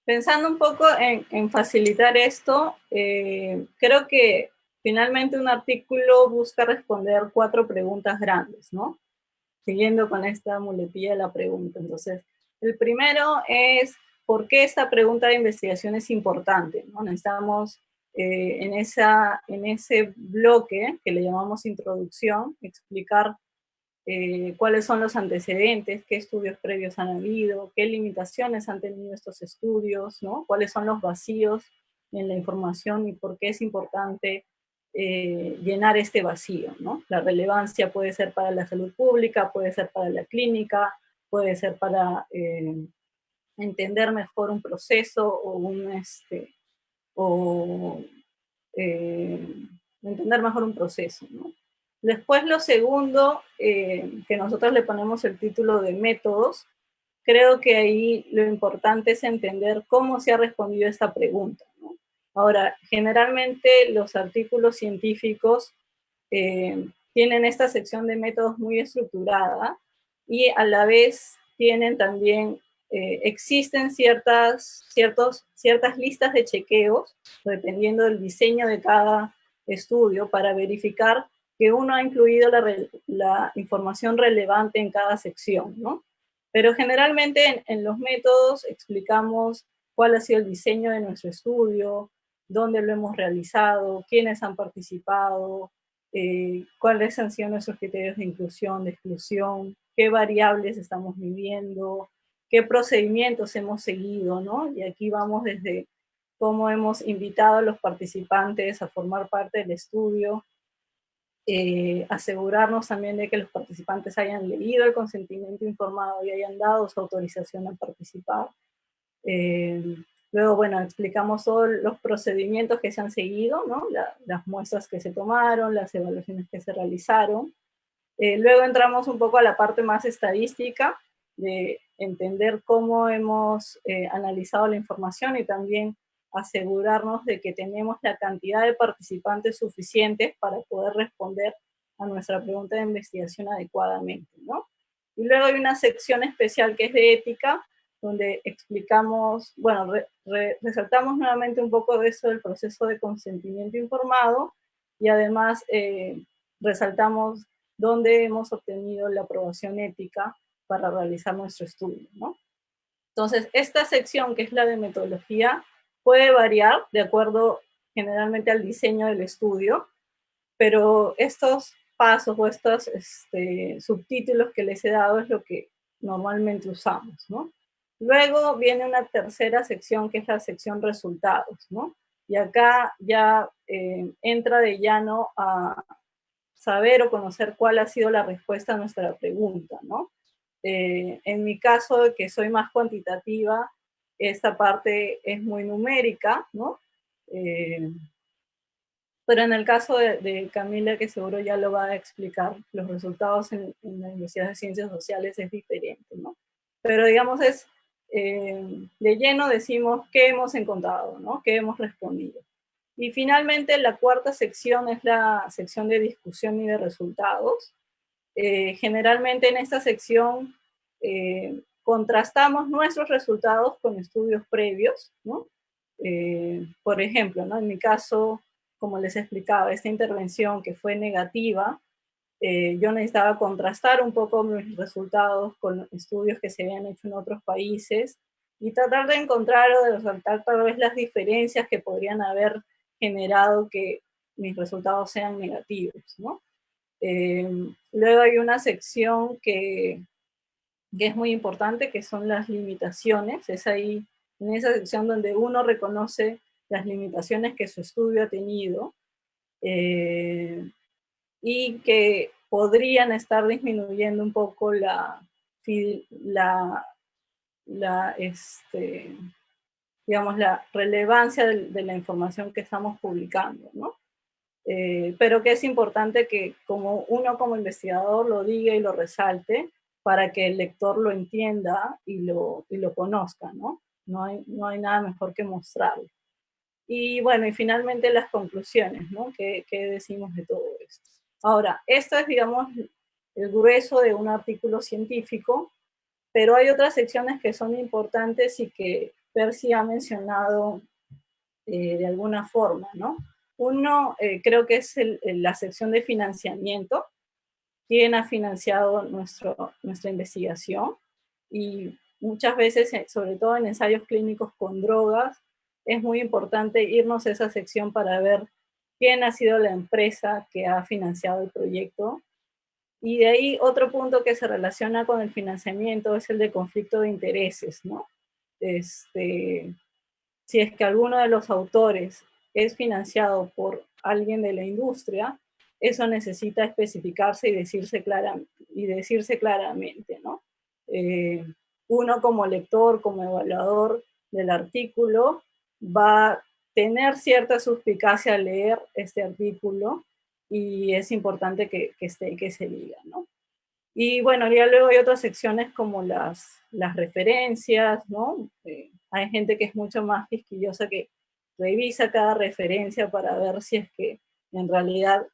Pensando un poco en facilitar esto, creo que finalmente un artículo busca responder 4 preguntas grandes, ¿no? Siguiendo con esta muletilla de la pregunta. Entonces, el primero es, ¿por qué esta pregunta de investigación es importante? ¿No? Necesitamos en ese bloque que le llamamos introducción, explicar cuáles son los antecedentes, qué estudios previos han habido, qué limitaciones han tenido estos estudios, ¿no? Cuáles son los vacíos en la información y por qué es importante llenar este vacío, ¿no? La relevancia puede ser para la salud pública, puede ser para la clínica, puede ser para entender mejor un proceso o eh, entender mejor un proceso, ¿no? Después lo segundo, que nosotros le ponemos el título de métodos, creo que ahí lo importante es entender cómo se ha respondido a esta pregunta, ¿no? Ahora, generalmente los artículos científicos tienen esta sección de métodos muy estructurada y a la vez tienen también, existen ciertas listas de chequeos, dependiendo del diseño de cada estudio, para verificar que uno ha incluido la información relevante en cada sección, ¿no? Pero generalmente en los métodos explicamos cuál ha sido el diseño de nuestro estudio, dónde lo hemos realizado, quiénes han participado, cuáles han sido nuestros criterios de inclusión, de exclusión, qué variables estamos midiendo, qué procedimientos hemos seguido, ¿no? Y aquí vamos desde cómo hemos invitado a los participantes a formar parte del estudio, asegurarnos también de que los participantes hayan leído el consentimiento informado y hayan dado su autorización a participar. Luego, bueno, explicamos todos los procedimientos que se han seguido, ¿no? Las muestras que se tomaron, las evaluaciones que se realizaron. Luego entramos un poco a la parte más estadística, de entender cómo hemos analizado la información y también asegurarnos de que tenemos la cantidad de participantes suficientes para poder responder a nuestra pregunta de investigación adecuadamente, ¿no? Y luego hay una sección especial que es de ética, donde explicamos, bueno, resaltamos nuevamente un poco de eso del proceso de consentimiento informado y además resaltamos dónde hemos obtenido la aprobación ética para realizar nuestro estudio, ¿no? Entonces, esta sección, que es la de metodología, puede variar de acuerdo generalmente al diseño del estudio, pero estos pasos o estos subtítulos que les he dado es lo que normalmente usamos, ¿no? Luego viene una tercera sección que es la sección resultados, ¿no? Y acá ya entra de llano a saber o conocer cuál ha sido la respuesta a nuestra pregunta, ¿no? En mi caso, que soy más cuantitativa, esta parte es muy numérica, ¿no? Pero en el caso de Camila, que seguro ya lo va a explicar, los resultados en la Universidad de Ciencias Sociales es diferente, ¿no? Pero digamos de lleno decimos qué hemos encontrado, ¿no? ¿Qué hemos respondido? Y finalmente la cuarta sección es la sección de discusión y de resultados. Generalmente en esta sección contrastamos nuestros resultados con estudios previos, ¿no? Por ejemplo, ¿no? En mi caso, como les explicaba, esta intervención que fue negativa, yo necesitaba contrastar un poco mis resultados con estudios que se habían hecho en otros países y tratar de encontrar o de resaltar tal vez las diferencias que podrían haber generado que mis resultados sean negativos, ¿no? Luego hay una sección que es muy importante, que son las limitaciones. Es ahí, en esa sección donde uno reconoce las limitaciones que su estudio ha tenido y que podrían estar disminuyendo un poco digamos, la relevancia de la información que estamos publicando, ¿no? Pero que es importante que como uno como investigador lo diga y lo resalte para que el lector lo entienda y lo conozca, ¿no? No hay nada mejor que mostrarlo. Y bueno, y finalmente las conclusiones, ¿no? ¿Qué decimos de todo esto? Ahora, esto es, digamos, el grueso de un artículo científico, pero hay otras secciones que son importantes y que Percy ha mencionado de alguna forma, ¿no? Uno, creo que es la sección de financiamiento. ¿Quién ha financiado nuestra investigación? Y muchas veces, sobre todo en ensayos clínicos con drogas, es muy importante irnos a esa sección para ver quién ha sido la empresa que ha financiado el proyecto. Y de ahí otro punto que se relaciona con el financiamiento es el de conflicto de intereses, ¿no? Si es que alguno de los autores es financiado por alguien de la industria, eso necesita especificarse y decirse claramente, ¿no? Uno como lector, como evaluador del artículo, va a tener cierta suspicacia al leer este artículo y es importante que se diga, ¿no? Y bueno, ya luego hay otras secciones como las referencias, ¿no? Hay gente que es mucho más quisquillosa que revisa cada referencia para ver si es que en realidad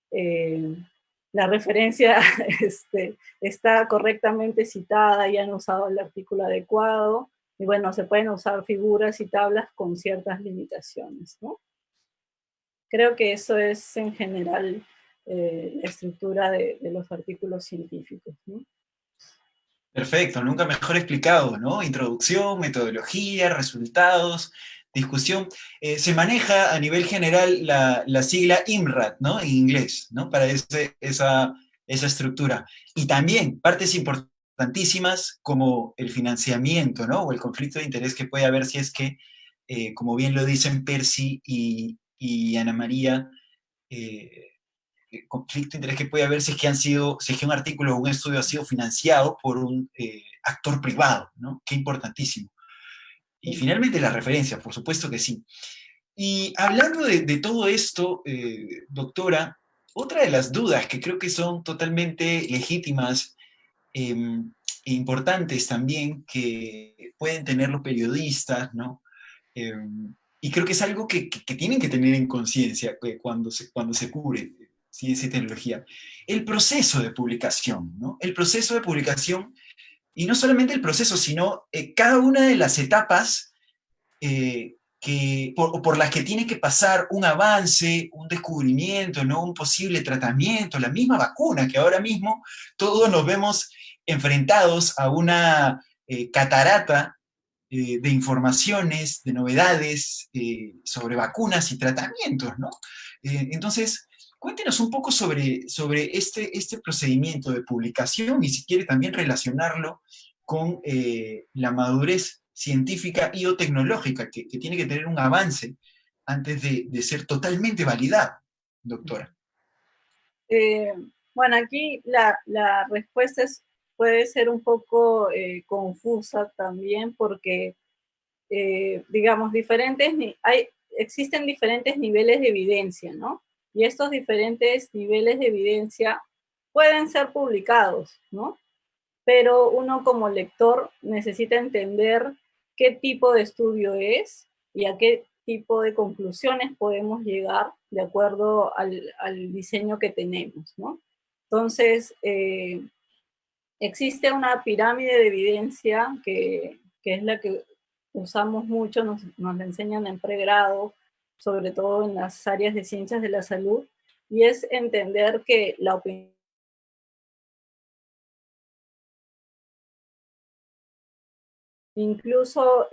eh, la referencia está correctamente citada y han usado el artículo adecuado. Y bueno, se pueden usar figuras y tablas con ciertas limitaciones, ¿no? Creo que eso es en general la estructura de los artículos científicos, ¿no? Perfecto, nunca mejor explicado, ¿no? Introducción, metodología, resultados, discusión. Se maneja a nivel general la sigla IMRAD, ¿no? En inglés, ¿no? Para esa estructura. Y también partes importantísimas como el financiamiento, ¿no? O el conflicto de interés que puede haber si es que, como bien lo dicen Percy y Ana María, conflicto de interés que puede haber si es que si es que un artículo o un estudio ha sido financiado por un actor privado, ¿no? Qué importantísimo. Y finalmente las referencias, por supuesto que sí. Y hablando de todo esto, doctora, otra de las dudas que creo que son totalmente legítimas e importantes también que pueden tener los periodistas, ¿no? Eh, y creo que es algo que tienen que tener en conciencia cuando se cubre ciencia y tecnología. El proceso de publicación, ¿no? El proceso de publicación, y no solamente el proceso, sino cada una de las etapas por las que tiene que pasar un avance, un descubrimiento, ¿no? Un posible tratamiento, la misma vacuna, que ahora mismo todos nos vemos enfrentados a una catarata de informaciones, de novedades sobre vacunas y tratamientos, ¿no? Entonces, cuéntenos un poco sobre este procedimiento de publicación y si quiere también relacionarlo con la madurez científica y o tecnológica que tiene que tener un avance antes de ser totalmente validado, doctora? Eh, bueno, aquí la respuesta puede ser un poco confusa también porque, digamos, existen diferentes niveles de evidencia, ¿no? Y estos diferentes niveles de evidencia pueden ser publicados, ¿no? Pero uno como lector necesita entender qué tipo de estudio es y a qué tipo de conclusiones podemos llegar de acuerdo al diseño que tenemos, ¿no? Entonces, existe una pirámide de evidencia que es la que usamos mucho, nos enseñan en pregrado, sobre todo en las áreas de ciencias de la salud, y es entender que la opinión incluso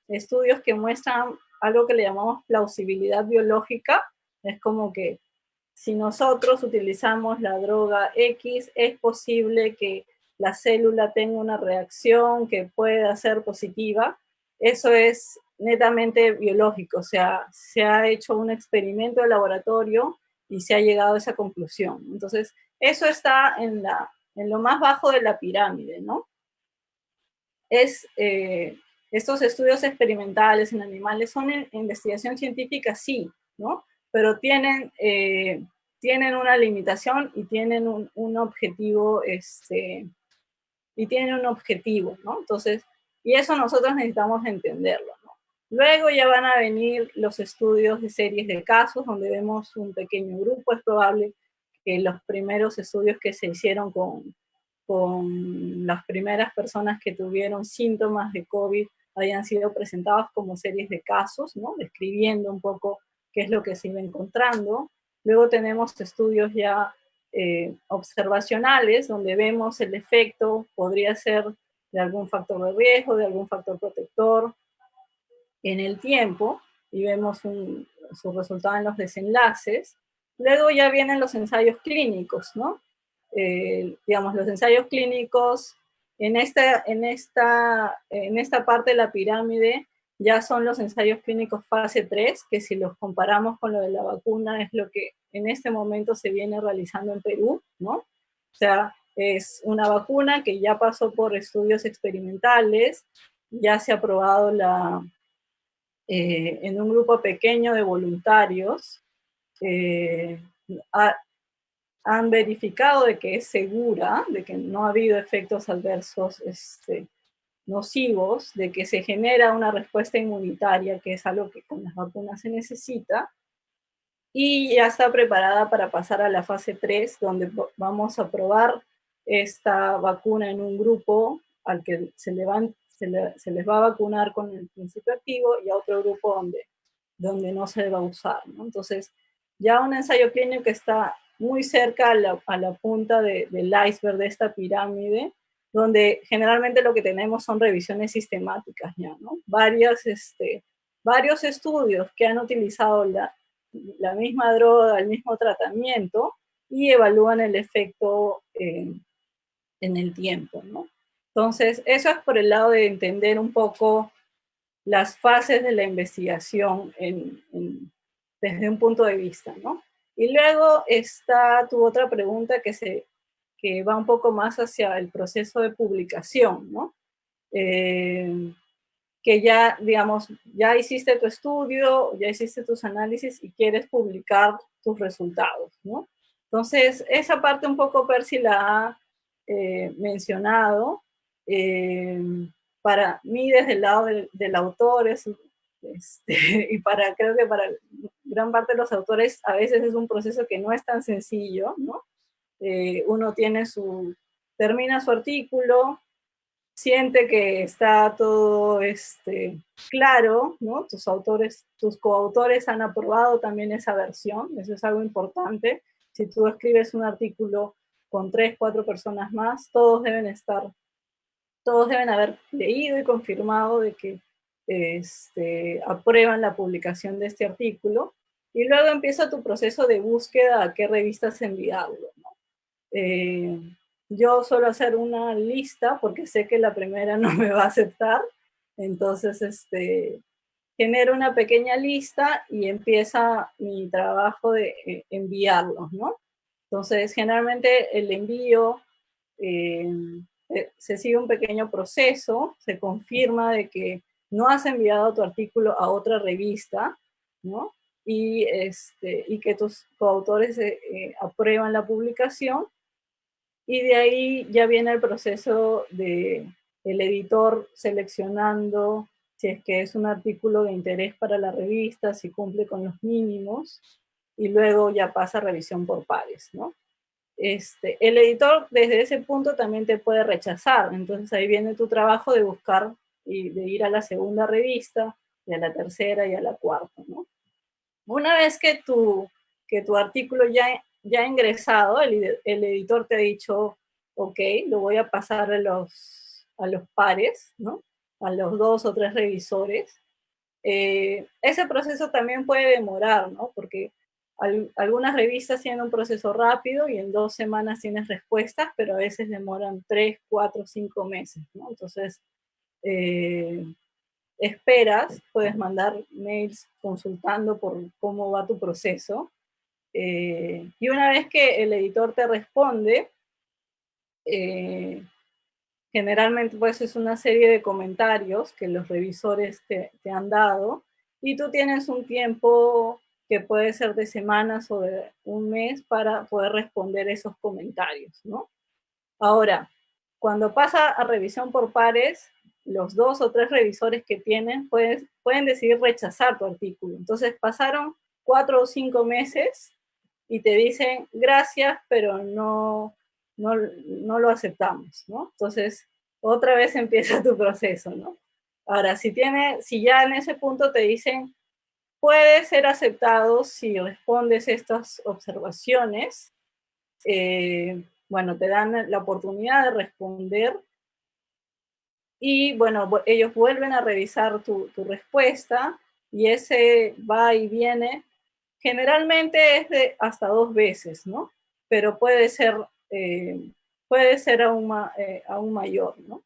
estudios que muestran algo que le llamamos plausibilidad biológica, es como que si nosotros utilizamos la droga X, es posible que la célula tenga una reacción que pueda ser positiva. Eso es netamente biológico, o sea, se ha hecho un experimento de laboratorio y se ha llegado a esa conclusión. Entonces, eso está en lo más bajo de la pirámide, ¿no? Es, estos estudios experimentales en animales son investigación científica, sí, ¿no? Pero tienen una limitación y tienen un objetivo, ¿no? Entonces, y eso nosotros necesitamos entenderlo, ¿no? Luego ya van a venir los estudios de series de casos, donde vemos un pequeño grupo. Es probable que los primeros estudios que se hicieron con las primeras personas que tuvieron síntomas de COVID hayan sido presentados como series de casos, ¿no? Describiendo un poco qué es lo que se iba encontrando. Luego tenemos estudios ya observacionales, donde vemos el efecto, podría ser de algún factor de riesgo, de algún factor protector en el tiempo, y vemos su resultado en los desenlaces. Luego ya vienen los ensayos clínicos, ¿no? Digamos, los ensayos clínicos en esta parte de la pirámide ya son los ensayos clínicos fase 3, que si los comparamos con lo de la vacuna es lo que en este momento se viene realizando en Perú, ¿no? O sea, es una vacuna que ya pasó por estudios experimentales, ya se ha aprobado en un grupo pequeño de voluntarios, eh, han verificado de que es segura, de que no ha habido efectos adversos nocivos, de que se genera una respuesta inmunitaria, que es algo que con las vacunas se necesita, y ya está preparada para pasar a la fase 3, donde vamos a probar esta vacuna en un grupo al que se les va a vacunar con el principio activo, y a otro grupo donde no se va a usar, ¿no? Entonces, ya un ensayo clínico que está muy cerca a la punta del iceberg de esta pirámide, donde generalmente lo que tenemos son revisiones sistemáticas ya, ¿no? Varios estudios que han utilizado la misma droga, el mismo tratamiento, y evalúan el efecto en el tiempo, ¿no? Entonces, eso es por el lado de entender un poco las fases de la investigación desde un punto de vista, ¿no? Y luego está tu otra pregunta que va un poco más hacia el proceso de publicación, ¿no? Que ya, digamos, ya hiciste tu estudio, ya hiciste tus análisis y quieres publicar tus resultados, ¿no? Entonces, esa parte un poco Percy la ha mencionado. Eh, para mí, desde el lado del autor, y creo que para gran parte de los autores, a veces es un proceso que no es tan sencillo, ¿no? Uno termina su artículo, siente que está todo claro, ¿no? Tus coautores han aprobado también esa versión, eso es algo importante. Si tú escribes un artículo con 3, 4 personas más, todos deben haber leído y confirmado de que aprueban la publicación de este artículo, y luego empieza tu proceso de búsqueda a qué revistas enviarlo, ¿no? yo suelo hacer una lista porque sé que la primera no me va a aceptar, entonces genero una pequeña lista y empieza mi trabajo de enviarlos, ¿no? Entonces, generalmente el envío eh, se sigue un pequeño proceso, se confirma de que no has enviado tu artículo a otra revista, ¿no? Y que tus coautores aprueban la publicación, y de ahí ya viene el proceso de el editor seleccionando si es que es un artículo de interés para la revista, si cumple con los mínimos, y luego ya pasa a revisión por pares, ¿no? El editor desde ese punto también te puede rechazar, entonces ahí viene tu trabajo de buscar y de ir a la segunda revista, y a la tercera y a la cuarta, ¿no? Una vez que tu artículo ya ha ingresado, el editor te ha dicho, ok, lo voy a pasar a los pares, ¿no? A los 2 o 3 revisores. Ese proceso también puede demorar, ¿no? Porque algunas revistas tienen un proceso rápido y en 2 semanas tienes respuestas, pero a veces demoran 3, 4, 5 meses, ¿no? Entonces, eh, esperas, puedes mandar mails consultando por cómo va tu proceso. Y una vez que el editor te responde, eh, generalmente pues es una serie de comentarios que los revisores te han dado, y tú tienes un tiempo que puede ser de semanas o de un mes para poder responder esos comentarios, ¿no? Ahora, cuando pasa a revisión por pares, los 2 o 3 revisores que tienen pueden decidir rechazar tu artículo. Entonces pasaron 4 o 5 meses y te dicen gracias, pero no lo aceptamos, ¿no? Entonces, otra vez empieza tu proceso, ¿no? Ahora, si ya en ese punto te dicen puede ser aceptado si respondes estas observaciones, bueno, te dan la oportunidad de responder, y bueno, ellos vuelven a revisar tu respuesta, y ese va y viene. Generalmente es de hasta 2 veces, ¿no? Pero puede ser aún mayor, ¿no?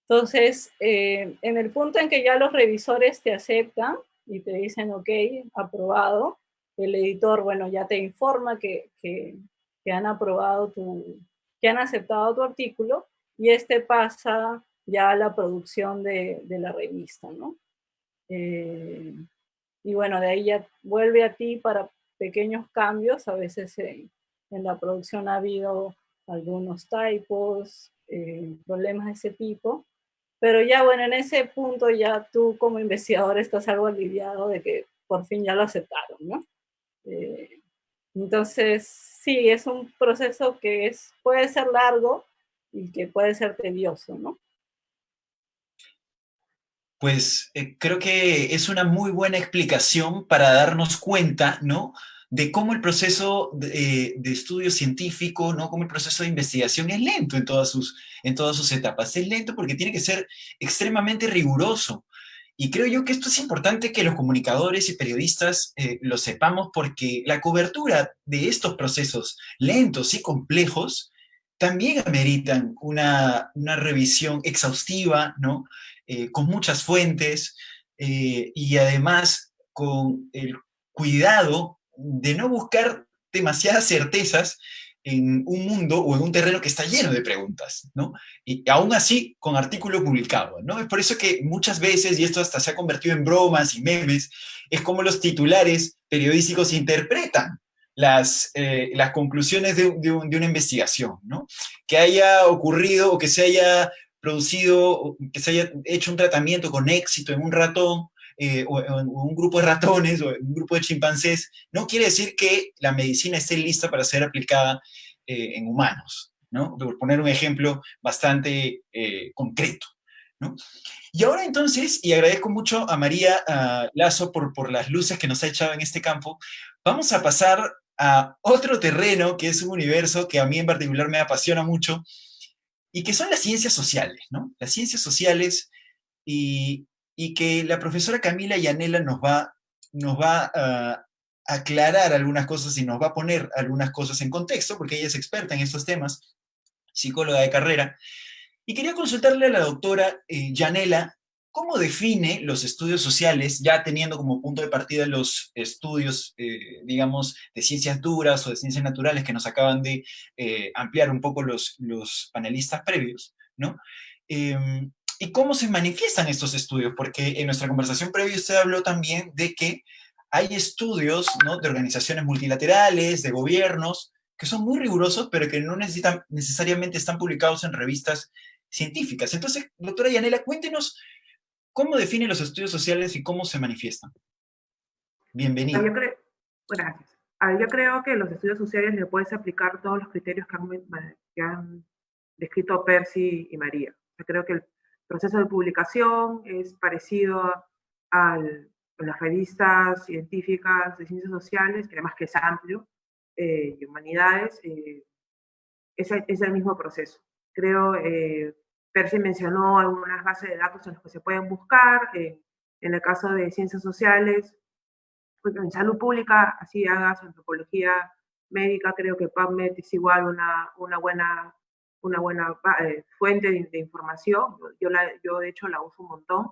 Entonces, en el punto en que ya los revisores te aceptan y te dicen, ok, aprobado, el editor, bueno, ya te informa que han aprobado que han aceptado tu artículo, y pasa ya a la producción de la revista, ¿no? Eh, y bueno, de ahí ya vuelve a ti para pequeños cambios. A veces en la producción ha habido algunos typos, problemas de ese tipo, pero ya bueno, en ese punto ya tú como investigador estás algo aliviado de que por fin ya lo aceptaron, ¿no? Eh, entonces, sí, es un proceso que puede ser largo y que puede ser tedioso, ¿no? Pues creo que es una muy buena explicación para darnos cuenta, ¿no? De cómo el proceso de estudio científico, ¿no? Cómo el proceso de investigación es lento en todas sus etapas. Es lento porque tiene que ser extremadamente riguroso. Y creo yo que esto es importante que los comunicadores y periodistas lo sepamos, porque la cobertura de estos procesos lentos y complejos también ameritan una revisión exhaustiva, ¿no? Con muchas fuentes, y además con el cuidado de no buscar demasiadas certezas en un mundo o en un terreno que está lleno de preguntas, ¿no? Y aún así con artículo publicado, ¿no? Es por eso que muchas veces, y esto hasta se ha convertido en bromas y memes, es como los titulares periodísticos interpretan las conclusiones de una investigación, ¿no? Que haya ocurrido o que se haya producido, que se haya hecho un tratamiento con éxito en un ratón, o en un grupo de ratones o en un grupo de chimpancés, no quiere decir que la medicina esté lista para ser aplicada en humanos, ¿no? Por poner un ejemplo bastante concreto, ¿no? Y ahora entonces, y agradezco mucho a María Lazo por las luces que nos ha echado en este campo, vamos a pasar a otro terreno que es un universo que a mí en particular me apasiona mucho, y que son las ciencias sociales, ¿no? Las ciencias sociales, y, y que la profesora Camila Yanela nos va a aclarar algunas cosas y nos va a poner algunas cosas en contexto, porque ella es experta en estos temas. psicóloga de carrera, y quería consultarle a la doctora Yanela, ¿cómo define los estudios sociales, ya teniendo como punto de partida los estudios, digamos, de ciencias duras o de ciencias naturales que nos acaban de ampliar un poco los panelistas previos, ¿no? ¿Y cómo se manifiestan estos estudios? Porque en nuestra conversación previa usted habló también de que hay estudios, ¿no?, de organizaciones multilaterales, de gobiernos, que son muy rigurosos, pero que no necesariamente están publicados en revistas científicas. Entonces, doctora Yanela, cuéntenos cómo define los estudios sociales y cómo se manifiestan. Bienvenida. Gracias. Yo creo que los estudios sociales le puedes aplicar todos los criterios que han descrito Percy y María. Yo creo que el proceso de publicación es parecido a las revistas científicas de ciencias sociales, que además que es amplio, y humanidades, es el mismo proceso. Creo, Percy mencionó algunas bases de datos en las que se pueden buscar, en el caso de ciencias sociales, pues en salud pública, así hagas antropología médica, creo que PubMed es igual una buena fuente de información. Yo, de hecho, la uso un montón.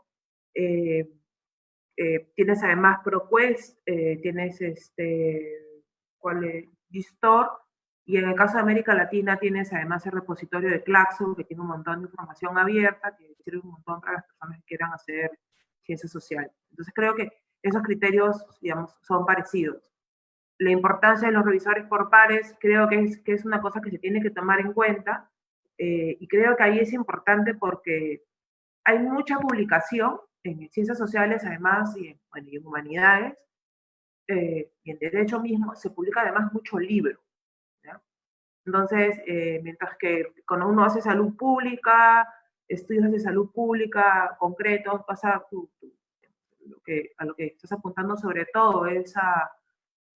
Tienes además ProQuest, tienes Gistor, y en el caso de América Latina tienes además el repositorio de Claxo, que tiene un montón de información abierta, que sirve un montón para las personas que quieran hacer ciencias sociales. Entonces creo que esos criterios, digamos, son parecidos. La importancia de los revisores por pares creo que es una cosa que se tiene que tomar en cuenta, y creo que ahí es importante porque hay mucha publicación en ciencias sociales, además, y en humanidades, y en derecho mismo, se publica además mucho libro, ¿ya? Entonces, mientras que cuando uno hace salud pública, estudios de salud pública concretos, pasa a lo que estás apuntando sobre todo es a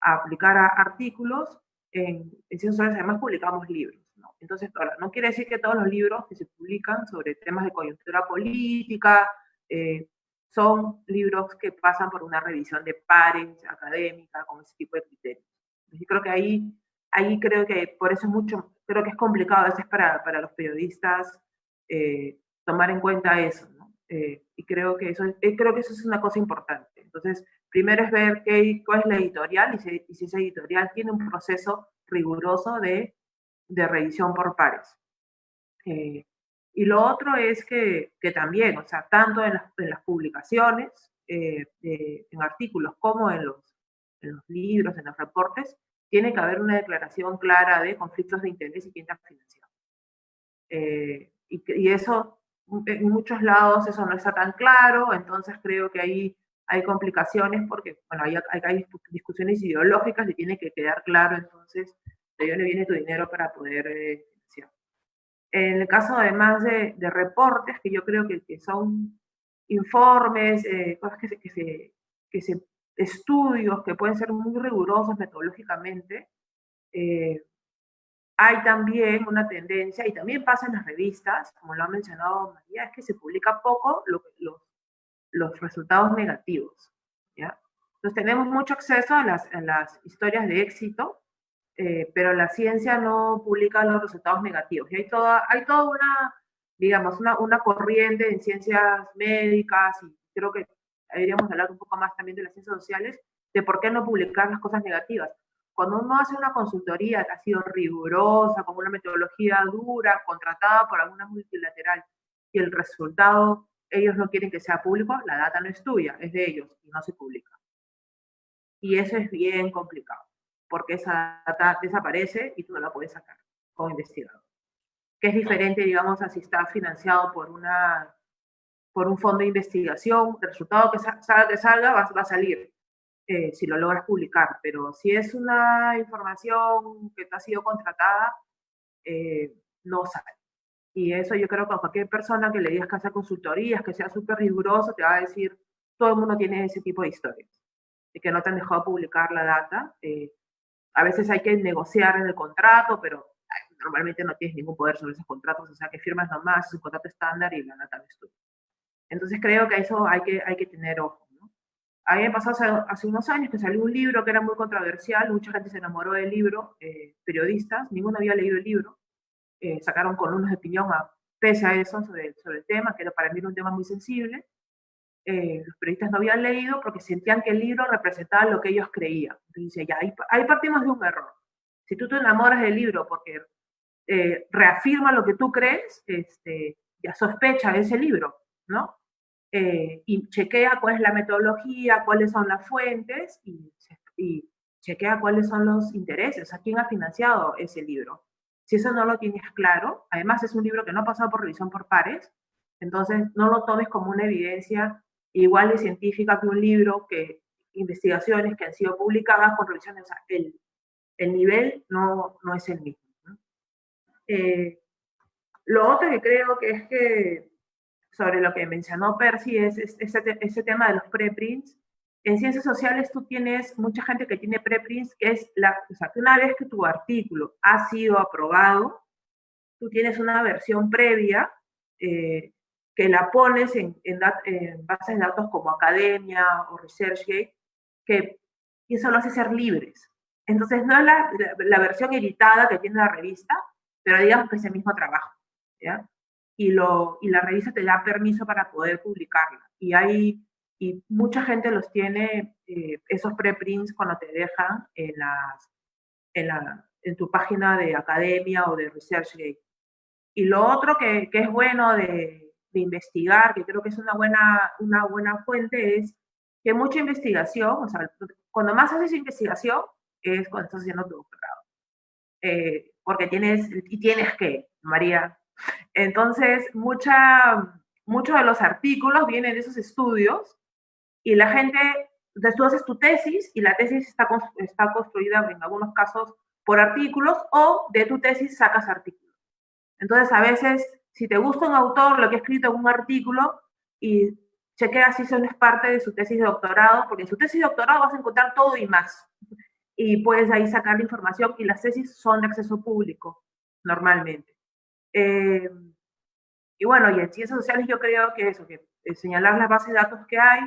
aplicar a artículos. En ciencias sociales además publicamos libros, ¿no? Entonces, ahora, no quiere decir que todos los libros que se publican sobre temas de coyuntura política son libros que pasan por una revisión de pares académica con ese tipo de criterios. Yo creo que ahí creo que por eso creo que es complicado a veces para los periodistas tomar en cuenta eso, ¿no? Y creo que eso es una cosa importante. Entonces, primero es ver cuál es la editorial y si esa editorial tiene un proceso riguroso de revisión por pares. Y lo otro es que también, o sea, tanto en las publicaciones, en artículos, como en los libros, en los reportes, tiene que haber una declaración clara de conflictos de interés y quién está financiando. Y eso, en muchos lados, eso no está tan claro, entonces creo que ahí hay complicaciones porque, bueno, hay discusiones ideológicas y tiene que quedar claro, entonces, de dónde viene tu dinero para poder financiar. En el caso, además de reportes, que yo creo que son informes, cosas estudios que pueden ser muy rigurosos metodológicamente, hay también una tendencia, y también pasa en las revistas, como lo ha mencionado María, es que se publica poco los resultados negativos, ¿ya? Entonces tenemos mucho acceso a las historias de éxito, pero la ciencia no publica los resultados negativos. Y hay toda una, digamos, una corriente en ciencias médicas, y creo que deberíamos hablar un poco más también de las ciencias sociales, de por qué no publicar las cosas negativas. Cuando uno hace una consultoría que ha sido rigurosa, con una metodología dura, contratada por alguna multilateral, y el resultado ellos no quieren que sea público, la data no es tuya, es de ellos, y no se publica. Y eso es bien complicado, porque esa data desaparece y tú no la puedes sacar como investigador. Que es diferente, digamos, a si está financiado por un fondo de investigación, el resultado que salga va a salir, si lo logras publicar, pero si es una información que te ha sido contratada, no sale. Y eso yo creo que a cualquier persona que le digas que hace consultorías, que sea súper riguroso, te va a decir, todo el mundo tiene ese tipo de historias, de que no te han dejado publicar la data. A veces hay que negociar en el contrato, pero normalmente no tienes ningún poder sobre esos contratos, o sea que firmas nomás, es un contrato estándar y la data no es tuya. Entonces creo que eso hay que tener ojo, ¿no? A mí me pasó hace unos años que salió un libro que era muy controversial, mucha gente se enamoró del libro, periodistas, ninguno había leído el libro, sacaron columnas de opinión pese a eso sobre el tema, que para mí era un tema muy sensible. Los periodistas no habían leído porque sentían que el libro representaba lo que ellos creían. Entonces, ya, ahí partimos de un error. Si tú te enamoras del libro porque reafirma lo que tú crees, ya sospecha de ese libro, ¿no? Y chequea cuál es la metodología, cuáles son las fuentes y chequea cuáles son los intereses, a quién ha financiado ese libro. Si eso no lo tienes claro, además es un libro que no ha pasado por revisión por pares, entonces no lo tomes como una evidencia igual de científica que un libro, que investigaciones que han sido publicadas con revisiones. O sea, el nivel no es el mismo, ¿no? Lo otro que creo que es que, sobre lo que mencionó Percy, es ese tema de los preprints. En ciencias sociales tú tienes mucha gente que tiene preprints, que es o sea, que una vez que tu artículo ha sido aprobado, tú tienes una versión previa que la pones en bases de datos como Academia o ResearchGate, y eso lo hace ser libres. Entonces no es la versión editada que tiene la revista, pero digamos que es el mismo trabajo, ¿ya? Y la revista te da permiso para poder publicarla. Y mucha gente los tiene, esos preprints, cuando te dejan en tu página de Academia o de ResearchGate. Y lo otro que es bueno de investigar, que creo que es una buena fuente, es que mucha investigación, o sea, cuando más haces investigación, es cuando estás haciendo tu doctorado. Porque tienes que, María. Entonces, muchos de los artículos vienen de esos estudios y la gente, entonces tú haces tu tesis y la tesis está construida en algunos casos por artículos, o de tu tesis sacas artículos. Entonces, a veces, si te gusta un autor, lo que ha escrito en un artículo, y chequea si eso no es parte de su tesis de doctorado, porque en su tesis de doctorado vas a encontrar todo y más. Y puedes ahí sacar la información, y las tesis son de acceso público, normalmente. Y bueno, y en ciencias sociales yo creo que eso, que señalar las bases de datos que hay,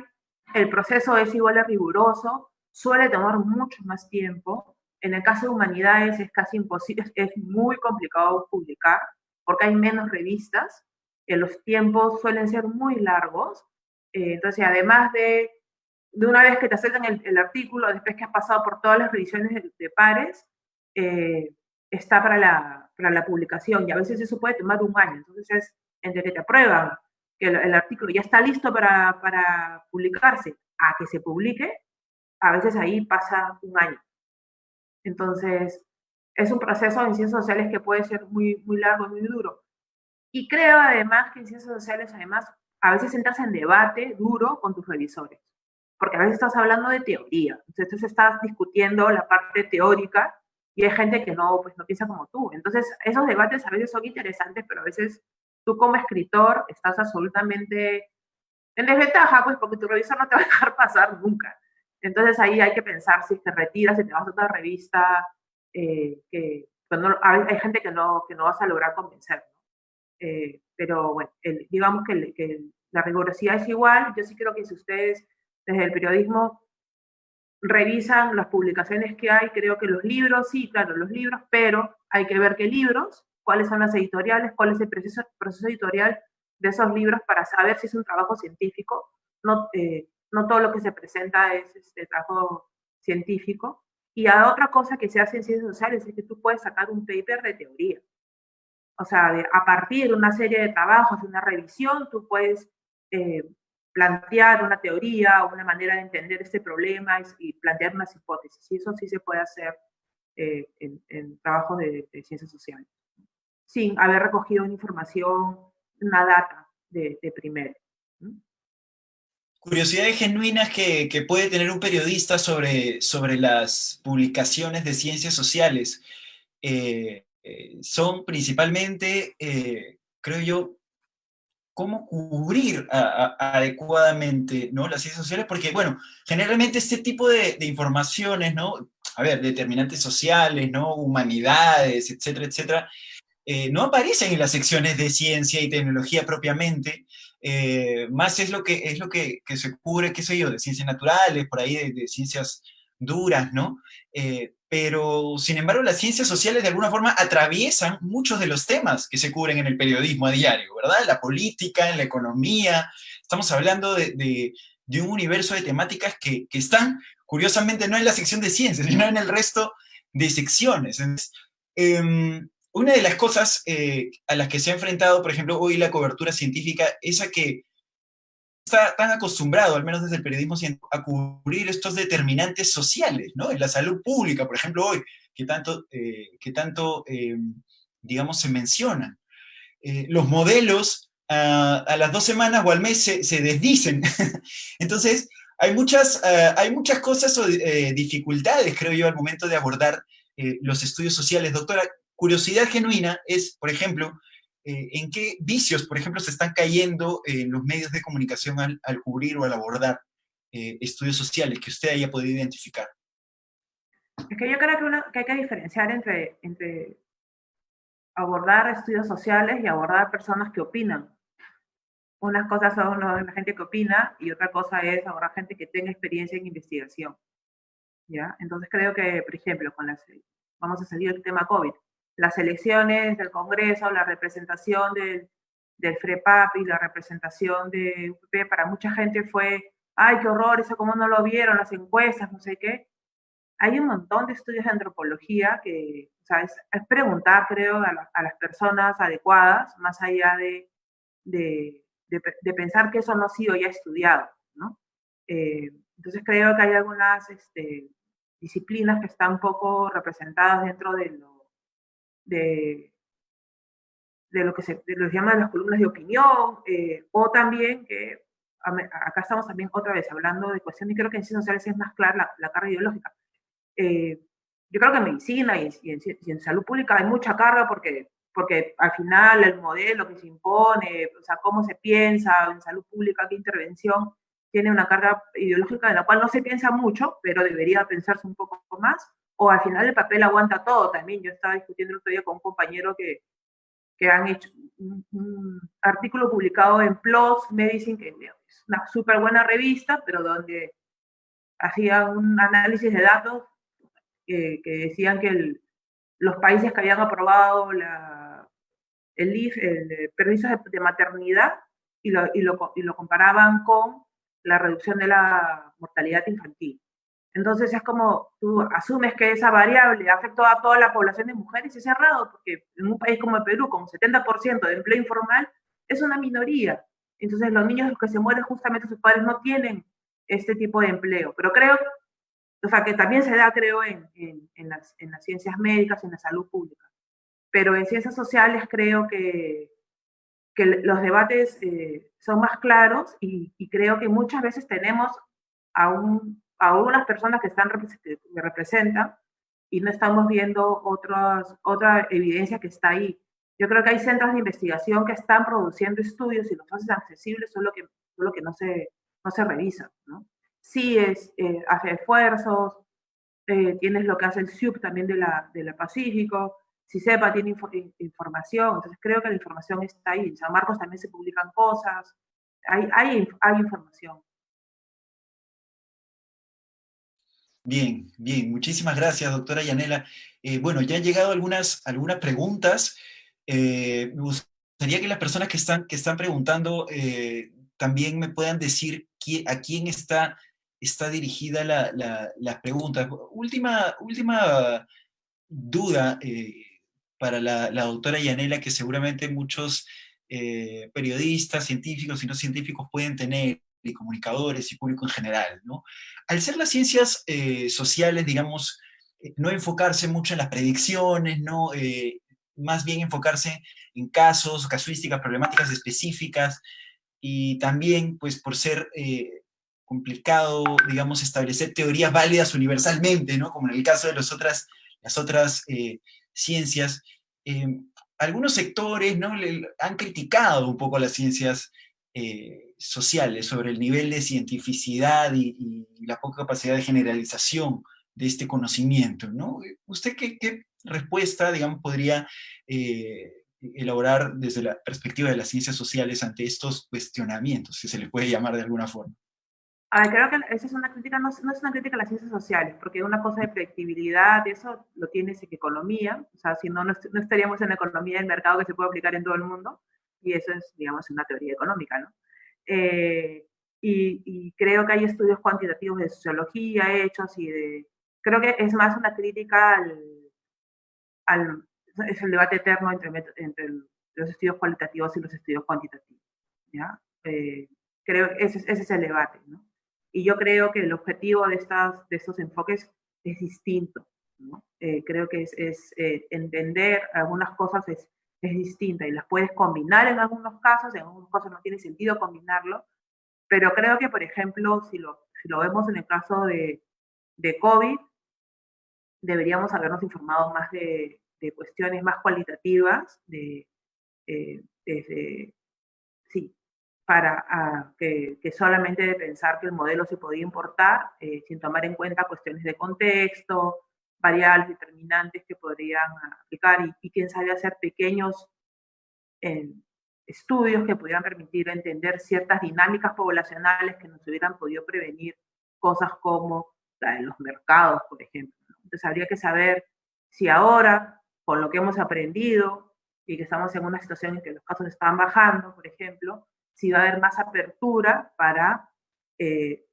el proceso es igual de riguroso, suele tomar mucho más tiempo. En el caso de humanidades es casi imposible, es muy complicado publicar, porque hay menos revistas, los tiempos suelen ser muy largos. Entonces, además de una vez que te aceptan el artículo, después que has pasado por todas las revisiones de pares, está para la publicación, y a veces eso puede tomar un año. Entonces, entre que te aprueban que el artículo ya está listo para publicarse, a que se publique, a veces ahí pasa un año. Entonces, es un proceso en ciencias sociales que puede ser muy, muy largo y muy duro. Y creo además que en ciencias sociales, además, a veces entras en debate duro con tus revisores, porque a veces estás hablando de teoría, entonces estás discutiendo la parte teórica y hay gente que no piensa como tú. Entonces, esos debates a veces son interesantes, pero a veces tú como escritor estás absolutamente en desventaja, pues, porque tu revisor no te va a dejar pasar nunca. Entonces ahí hay que pensar si te retiras, si te vas a otra revista, que hay gente que no vas a lograr convencer, ¿no? Pero bueno, digamos que la rigurosidad es igual. Yo sí creo que si ustedes desde el periodismo revisan las publicaciones que hay, creo que los libros, sí, claro, los libros, pero hay que ver qué libros, cuáles son las editoriales, cuál es el proceso editorial de esos libros para saber si es un trabajo científico. No todo lo que se presenta es trabajo científico. Y otra cosa que se hace en ciencias sociales es que tú puedes sacar un paper de teoría. O sea, a partir de una serie de trabajos, de una revisión, tú puedes plantear una teoría o una manera de entender este problema y plantear unas hipótesis. Y eso sí se puede hacer en trabajos de ciencias sociales, sin haber recogido una información, una data de primero. Curiosidades genuinas que puede tener un periodista sobre las publicaciones de ciencias sociales son principalmente, creo yo, cómo cubrir adecuadamente, ¿no?, las ciencias sociales, porque, bueno, generalmente este tipo de informaciones, ¿no?, a ver, determinantes sociales, ¿no?, humanidades, etcétera, etcétera, no aparecen en las secciones de ciencia y tecnología propiamente. Más es lo que se cubre, qué sé yo, de ciencias naturales, por ahí de ciencias duras, ¿no? pero sin embargo las ciencias sociales de alguna forma atraviesan muchos de los temas que se cubren en el periodismo a diario, ¿verdad? La política, en la economía, estamos hablando de un universo de temáticas que están, curiosamente, no en la sección de ciencias, sino en el resto de secciones. Entonces, una de las cosas a las que se ha enfrentado, por ejemplo, hoy la cobertura científica, es a que está tan acostumbrado, al menos desde el periodismo científico, a cubrir estos determinantes sociales, ¿no? En la salud pública, por ejemplo, hoy, que tanto digamos, se mencionan. Los modelos a las 2 semanas o al mes se desdicen. Entonces, hay muchas cosas o dificultades, creo yo, al momento de abordar los estudios sociales. Doctora, curiosidad genuina es, por ejemplo, en qué vicios, por ejemplo, se están cayendo en los medios de comunicación al cubrir o al abordar estudios sociales que usted haya podido identificar. Es que yo creo que hay que diferenciar entre abordar estudios sociales y abordar personas que opinan. Unas cosas son la gente que opina y otra cosa es abordar gente que tenga experiencia en investigación, ¿ya? Entonces creo que, por ejemplo, vamos a seguir el tema COVID, las elecciones del Congreso, la representación del FREPAP y la representación de UPP, para mucha gente fue, ay, qué horror, eso cómo no lo vieron, las encuestas, no sé qué. Hay un montón de estudios de antropología que, o sea, es preguntar, creo, a las personas adecuadas, más allá de pensar que eso no ha sido ya estudiado, ¿no? Entonces creo que hay algunas disciplinas que están un poco representadas dentro de, de lo que se llama las columnas de opinión, o también que acá estamos también otra vez hablando de cuestiones, y creo que en ciencias sociales es más clara la carga ideológica. Yo creo que en medicina y en salud pública hay mucha carga porque al final el modelo que se impone, o sea, cómo se piensa en salud pública, qué intervención, tiene una carga ideológica de la cual no se piensa mucho, pero debería pensarse un poco más, o al final el papel aguanta todo también. Yo estaba discutiendo el otro día con un compañero que han hecho un artículo publicado en PLOS Medicine, que es una súper buena revista, pero donde hacía un análisis de datos que decían que los países que habían aprobado el permiso de maternidad y lo comparaban con la reducción de la mortalidad infantil. Entonces es como tú asumes que esa variable afectó a toda la población de mujeres, y es errado, porque en un país como el Perú, con 70% de empleo informal, es una minoría. Entonces los niños que se mueren justamente sus padres no tienen este tipo de empleo. Pero creo, o sea, que también se da, creo, en las ciencias médicas y en la salud pública. Pero en ciencias sociales creo que los debates son más claros y creo que muchas veces tenemos a unas personas que representan y no estamos viendo otra evidencia que está ahí. Yo creo que hay centros de investigación que están produciendo estudios y los hacen accesibles, solo que no se revisan, ¿no? Sí hace esfuerzos, tienes lo que hace el SIUP también de la Pacífico, CISEPA tiene información, entonces creo que la información está ahí. En San Marcos también se publican cosas, hay información. Bien, bien, muchísimas gracias, doctora Yanela. Bueno, ya han llegado algunas preguntas. Me gustaría que las personas que están preguntando también me puedan decir a quién está dirigida la pregunta. Última duda para la doctora Yanela, que seguramente muchos periodistas, científicos y no científicos pueden tener, y comunicadores y público en general, ¿no? Al ser las ciencias sociales, digamos, no enfocarse mucho en las predicciones, ¿no? Más bien enfocarse en casos, casuísticas, problemáticas específicas, y también, pues, por ser complicado, digamos, establecer teorías válidas universalmente, ¿no? Como en el caso de las otras ciencias. Eh, Algunos sectores, ¿no? Han criticado un poco a las ciencias sociales sobre el nivel de cientificidad y la poca capacidad de generalización de este conocimiento, ¿no? ¿Usted qué respuesta, digamos, podría elaborar desde la perspectiva de las ciencias sociales ante estos cuestionamientos, si se les puede llamar de alguna forma? Creo que esa es una crítica, no es una crítica a las ciencias sociales, porque una cosa de predictibilidad, eso lo tienes en economía, o sea, si no, no estaríamos en la economía del mercado que se puede aplicar en todo el mundo, y eso es, digamos, una teoría económica, ¿no? Y creo que hay estudios cuantitativos de sociología hechos creo que es más una crítica es el debate eterno entre los estudios cualitativos y los estudios cuantitativos, ¿ya? Creo que ese es el debate, ¿no? Y yo creo que el objetivo de estos enfoques es distinto, ¿no? Creo que entender algunas cosas es distinta y las puedes combinar en algunos casos no tiene sentido combinarlo, pero creo que, por ejemplo, si lo vemos en el caso de COVID, deberíamos habernos informado más de cuestiones más cualitativas, sí, para que solamente de pensar que el modelo se podía importar sin tomar en cuenta cuestiones de contexto, variables determinantes que podrían aplicar y quién sabe hacer pequeños estudios que pudieran permitir entender ciertas dinámicas poblacionales que nos hubieran podido prevenir cosas como la de los mercados, por ejemplo. Entonces habría que saber si ahora, con lo que hemos aprendido y que estamos en una situación en que los casos están bajando, por ejemplo, si va a haber más apertura para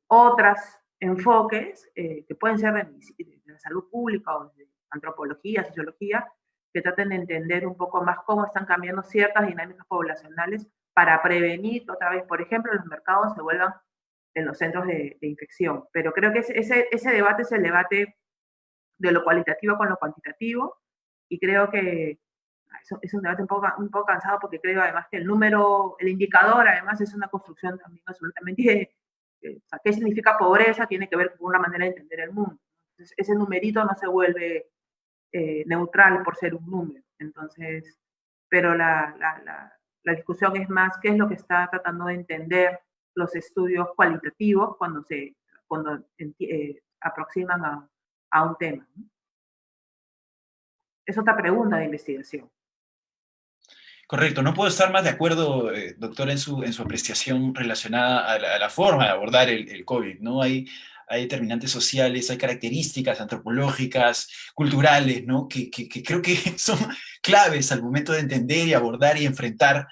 otros enfoques que pueden ser de la salud pública o de antropología, sociología, que traten de entender un poco más cómo están cambiando ciertas dinámicas poblacionales para prevenir, otra vez, por ejemplo, los mercados se vuelvan en los centros de infección. Pero creo que ese debate es el debate de lo cualitativo con lo cuantitativo, y creo que es un debate un poco cansado, porque creo además que el indicador además es una construcción también absolutamente, o sea, ¿qué significa pobreza? Tiene que ver con una manera de entender el mundo. Entonces, ese numerito no se vuelve neutral por ser un número. Entonces, pero la discusión es más qué es lo que está tratando de entender los estudios cualitativos cuando aproximan a un tema, ¿no? Es otra pregunta de investigación. Correcto, no puedo estar más de acuerdo, doctor, en su apreciación relacionada a la forma de abordar el COVID, ¿no? Hay determinantes sociales, hay características antropológicas, culturales, ¿no? Que creo que son claves al momento de entender y abordar y enfrentar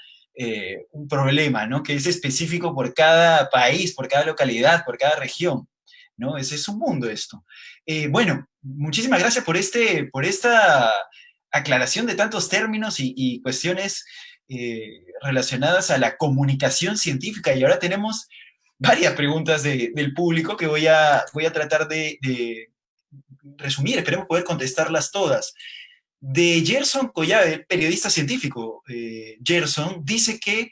un problema, ¿no? Que es específico por cada país, por cada localidad, por cada región, ¿no? Ese es un mundo esto. Bueno, muchísimas gracias por esta aclaración de tantos términos y cuestiones relacionadas a la comunicación científica. Y ahora tenemos varias preguntas del público que voy a tratar de resumir. Esperemos poder contestarlas todas. De Gerson Collade, periodista científico, Gerson dice que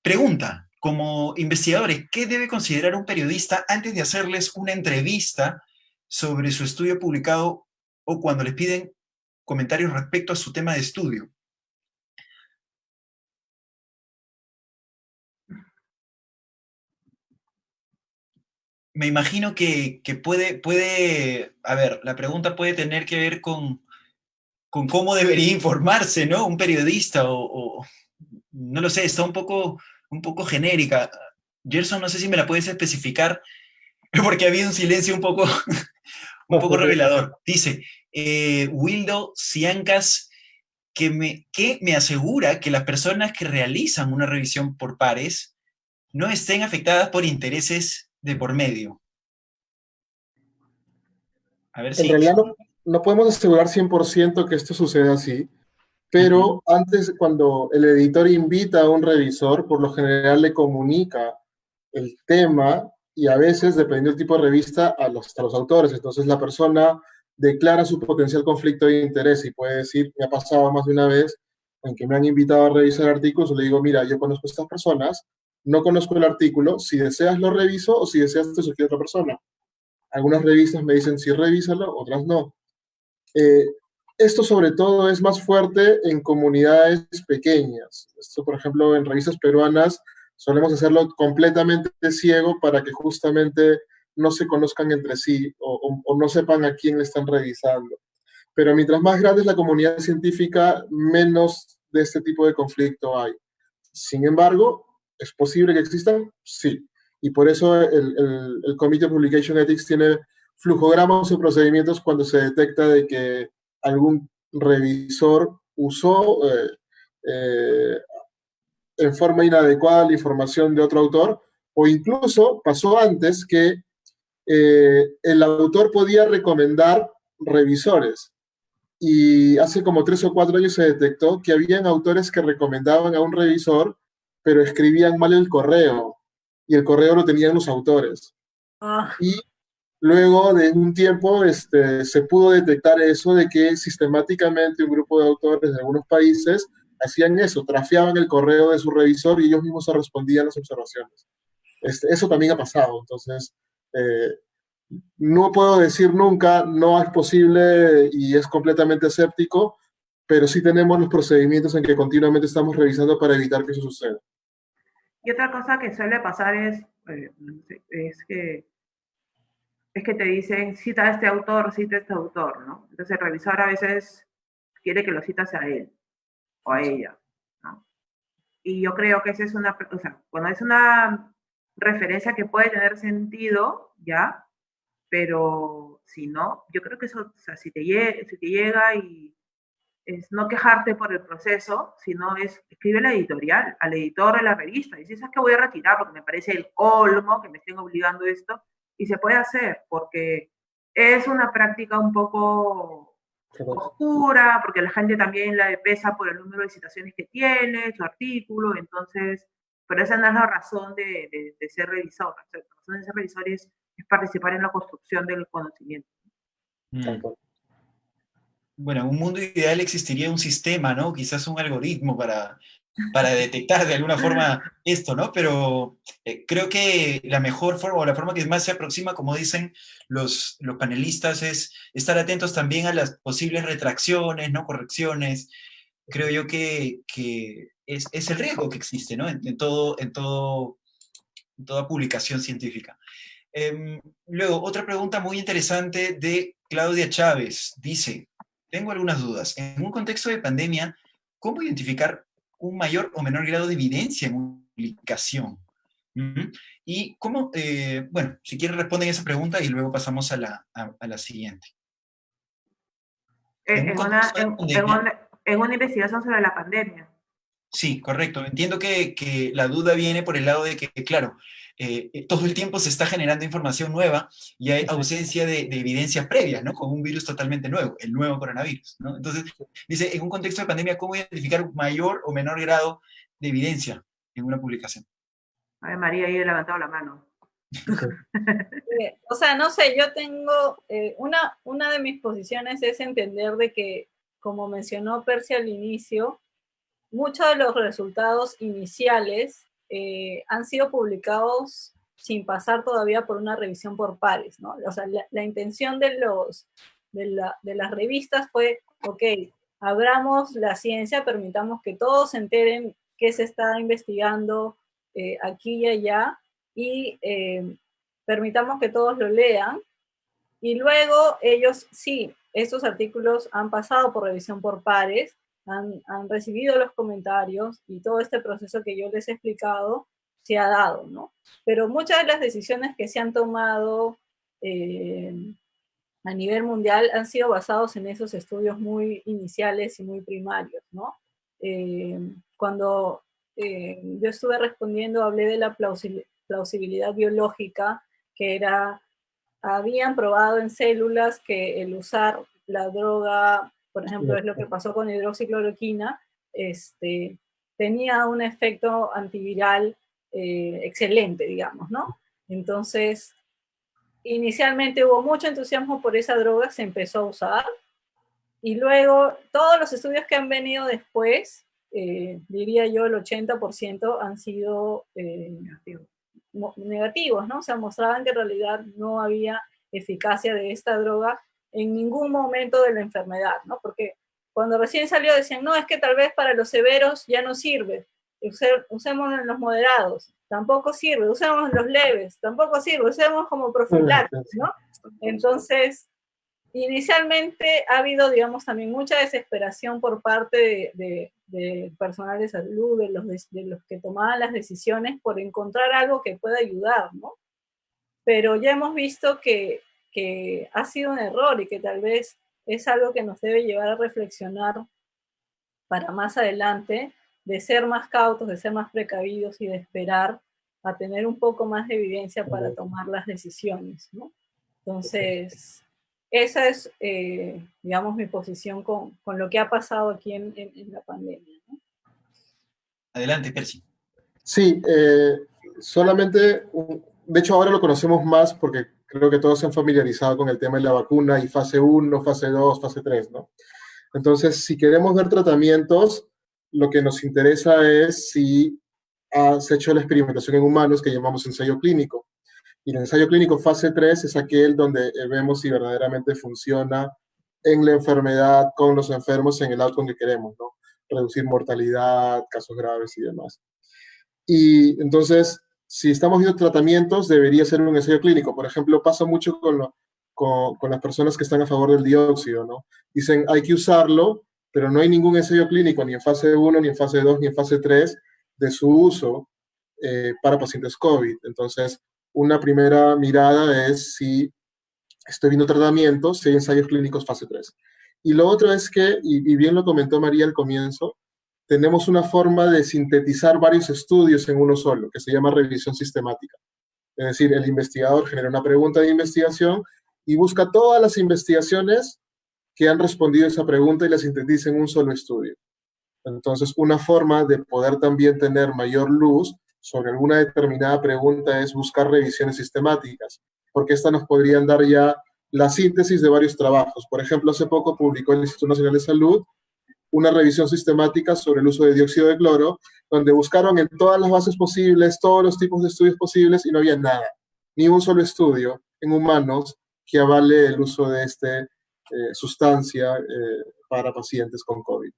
pregunta, como investigadores, ¿qué debe considerar un periodista antes de hacerles una entrevista sobre su estudio publicado o cuando les piden comentarios respecto a su tema de estudio? Me imagino que puede, a ver, la pregunta puede tener que ver con cómo debería informarse, ¿no? Un periodista o no lo sé, está un poco genérica. Gerson, no sé si me la puedes especificar, porque ha habido un silencio un poco revelador. Dice, Wildo Ciancas, que me asegura que las personas que realizan una revisión por pares no estén afectadas por intereses de por medio. A ver si... En realidad no podemos asegurar 100% que esto suceda así, pero antes, cuando el editor invita a un revisor, por lo general le comunica el tema y a veces, dependiendo del tipo de revista, a los autores. Entonces la persona declara su potencial conflicto de interés y puede decir, me ha pasado más de una vez en que me han invitado a revisar artículos, y le digo, mira, yo conozco a estas personas, no conozco el artículo, si deseas lo reviso o si deseas te sugiero a otra persona. Algunas revistas me dicen sí, revísalo, otras no. Esto sobre todo es más fuerte en comunidades pequeñas. Esto, por ejemplo, en revistas peruanas solemos hacerlo completamente ciego para que justamente no se conozcan entre sí o no sepan a quién le están revisando. Pero mientras más grande es la comunidad científica, menos de este tipo de conflicto hay. Sin embargo, ¿es posible que existan? Sí. Y por eso el Committee on Publication Ethics tiene flujogramas o procedimientos cuando se detecta de que algún revisor usó en forma inadecuada la información de otro autor, o incluso pasó antes que el autor podía recomendar revisores. Y hace como 3 o 4 años se detectó que habían autores que recomendaban a un revisor, pero escribían mal el correo, y el correo lo tenían los autores. Ah, Y luego de un tiempo se pudo detectar eso de que sistemáticamente un grupo de autores de algunos países hacían eso, trafiaban el correo de su revisor y ellos mismos se respondían las observaciones. Eso también ha pasado, entonces no puedo decir nunca no es posible y es completamente escéptico, pero sí tenemos los procedimientos en que continuamente estamos revisando para evitar que eso suceda. Y otra cosa que suele pasar es que te dicen, cita a este autor, ¿no? Entonces el revisor a veces quiere que lo citas a él o a ella, ¿no? Y yo creo que esa es o sea, cuando es una referencia que puede tener sentido, ¿ya? Pero si no, yo creo que eso, o sea, si te llega y es no quejarte por el proceso, sino es escribe la editorial, al editor de la revista, y si es que voy a retirar porque me parece el colmo que me estén obligando esto, y se puede hacer, porque es una práctica un poco oscura, porque la gente también la pesa por el número de citaciones que tiene, su artículo, entonces, pero esa no es la razón de ser revisor. La razón de ser revisor es participar en la construcción del conocimiento. Mm. Bueno, en un mundo ideal existiría un sistema, ¿no? Quizás un algoritmo para detectar de alguna forma esto, ¿no? Pero creo que la mejor forma o la forma que más se aproxima, como dicen los panelistas, es estar atentos también a las posibles retracciones, ¿no? Correcciones. Creo yo que es el riesgo que existe, ¿no? En toda publicación científica. Luego, otra pregunta muy interesante de Claudia Chávez. Dice, tengo algunas dudas. En un contexto de pandemia, ¿cómo identificar un mayor o menor grado de evidencia en una publicación? ¿Mm? Y cómo, bueno, si quieren responden esa pregunta y luego pasamos a la siguiente. En un contexto de pandemia, En una investigación sobre la pandemia. sí, correcto. Entiendo que la duda viene por el lado de que, claro, todo el tiempo se está generando información nueva y hay ausencia de evidencia previa, ¿no? Con un virus totalmente nuevo, el nuevo coronavirus, ¿no? Entonces, dice, en un contexto de pandemia, ¿cómo identificar un mayor o menor grado de evidencia en una publicación? Ay, María, ahí he levantado la mano. o sea, no sé, yo tengo, una de mis posiciones es entender de que, como mencionó Percy al inicio, muchos de los resultados iniciales han sido publicados sin pasar todavía por una revisión por pares, ¿no? O sea, la intención de las revistas fue, ok, abramos la ciencia, permitamos que todos se enteren qué se está investigando aquí y allá, y permitamos que todos lo lean, y luego ellos, sí, estos artículos han pasado por revisión por pares, han recibido los comentarios y todo este proceso que yo les he explicado se ha dado, ¿no? Pero muchas de las decisiones que se han tomado a nivel mundial han sido basados en esos estudios muy iniciales y muy primarios, ¿no? Cuando yo estuve respondiendo, hablé de la plausibilidad biológica, que era, habían probado en células que el usar la droga, por ejemplo, es lo que pasó con hidroxicloroquina, tenía un efecto antiviral excelente, digamos, ¿no? Entonces, inicialmente hubo mucho entusiasmo por esa droga, se empezó a usar, y luego todos los estudios que han venido después, diría yo el 80% han sido negativos, ¿no? O sea, mostraban que en realidad no había eficacia de esta droga en ningún momento de la enfermedad, ¿no? Porque cuando recién salió decían, no, es que tal vez para los severos ya no sirve, usemos en los moderados, tampoco sirve, usemos en los leves, tampoco sirve, usemos como profilaxis, ¿no? Entonces, inicialmente ha habido, digamos, también mucha desesperación por parte del personal de salud, de los que tomaban las decisiones, por encontrar algo que pueda ayudar, ¿no? Pero ya hemos visto que ha sido un error y que tal vez es algo que nos debe llevar a reflexionar para más adelante, de ser más cautos, de ser más precavidos y de esperar a tener un poco más de evidencia para tomar las decisiones, ¿no? Entonces, esa es, digamos, mi posición con lo que ha pasado aquí en la pandemia, ¿no? Adelante, Percy. Sí, solamente, de hecho ahora lo conocemos más porque creo que todos se han familiarizado con el tema de la vacuna y fase 1, fase 2, fase 3, ¿no? Entonces, si queremos ver tratamientos, lo que nos interesa es si se ha hecho la experimentación en humanos que llamamos ensayo clínico. Y el ensayo clínico fase 3 es aquel donde vemos si verdaderamente funciona en la enfermedad con los enfermos en el outcome que queremos, ¿no? Reducir mortalidad, casos graves y demás. Y entonces, si estamos viendo tratamientos, debería ser un ensayo clínico. Por ejemplo, pasa mucho con las personas que están a favor del dióxido, ¿no? Dicen, hay que usarlo, pero no hay ningún ensayo clínico, ni en fase 1, ni en fase 2, ni en fase 3, de su uso para pacientes COVID. Entonces, una primera mirada es si estoy viendo tratamientos, si hay ensayos clínicos fase 3. Y lo otro es que, y bien lo comentó María al comienzo, tenemos una forma de sintetizar varios estudios en uno solo, que se llama revisión sistemática. Es decir, el investigador genera una pregunta de investigación y busca todas las investigaciones que han respondido a esa pregunta y las sintetiza en un solo estudio. Entonces, una forma de poder también tener mayor luz sobre alguna determinada pregunta es buscar revisiones sistemáticas, porque estas nos podrían dar ya la síntesis de varios trabajos. Por ejemplo, hace poco publicó el Instituto Nacional de Salud una revisión sistemática sobre el uso de dióxido de cloro, donde buscaron en todas las bases posibles, todos los tipos de estudios posibles, y no había nada, ni un solo estudio en humanos que avale el uso de esta sustancia para pacientes con COVID.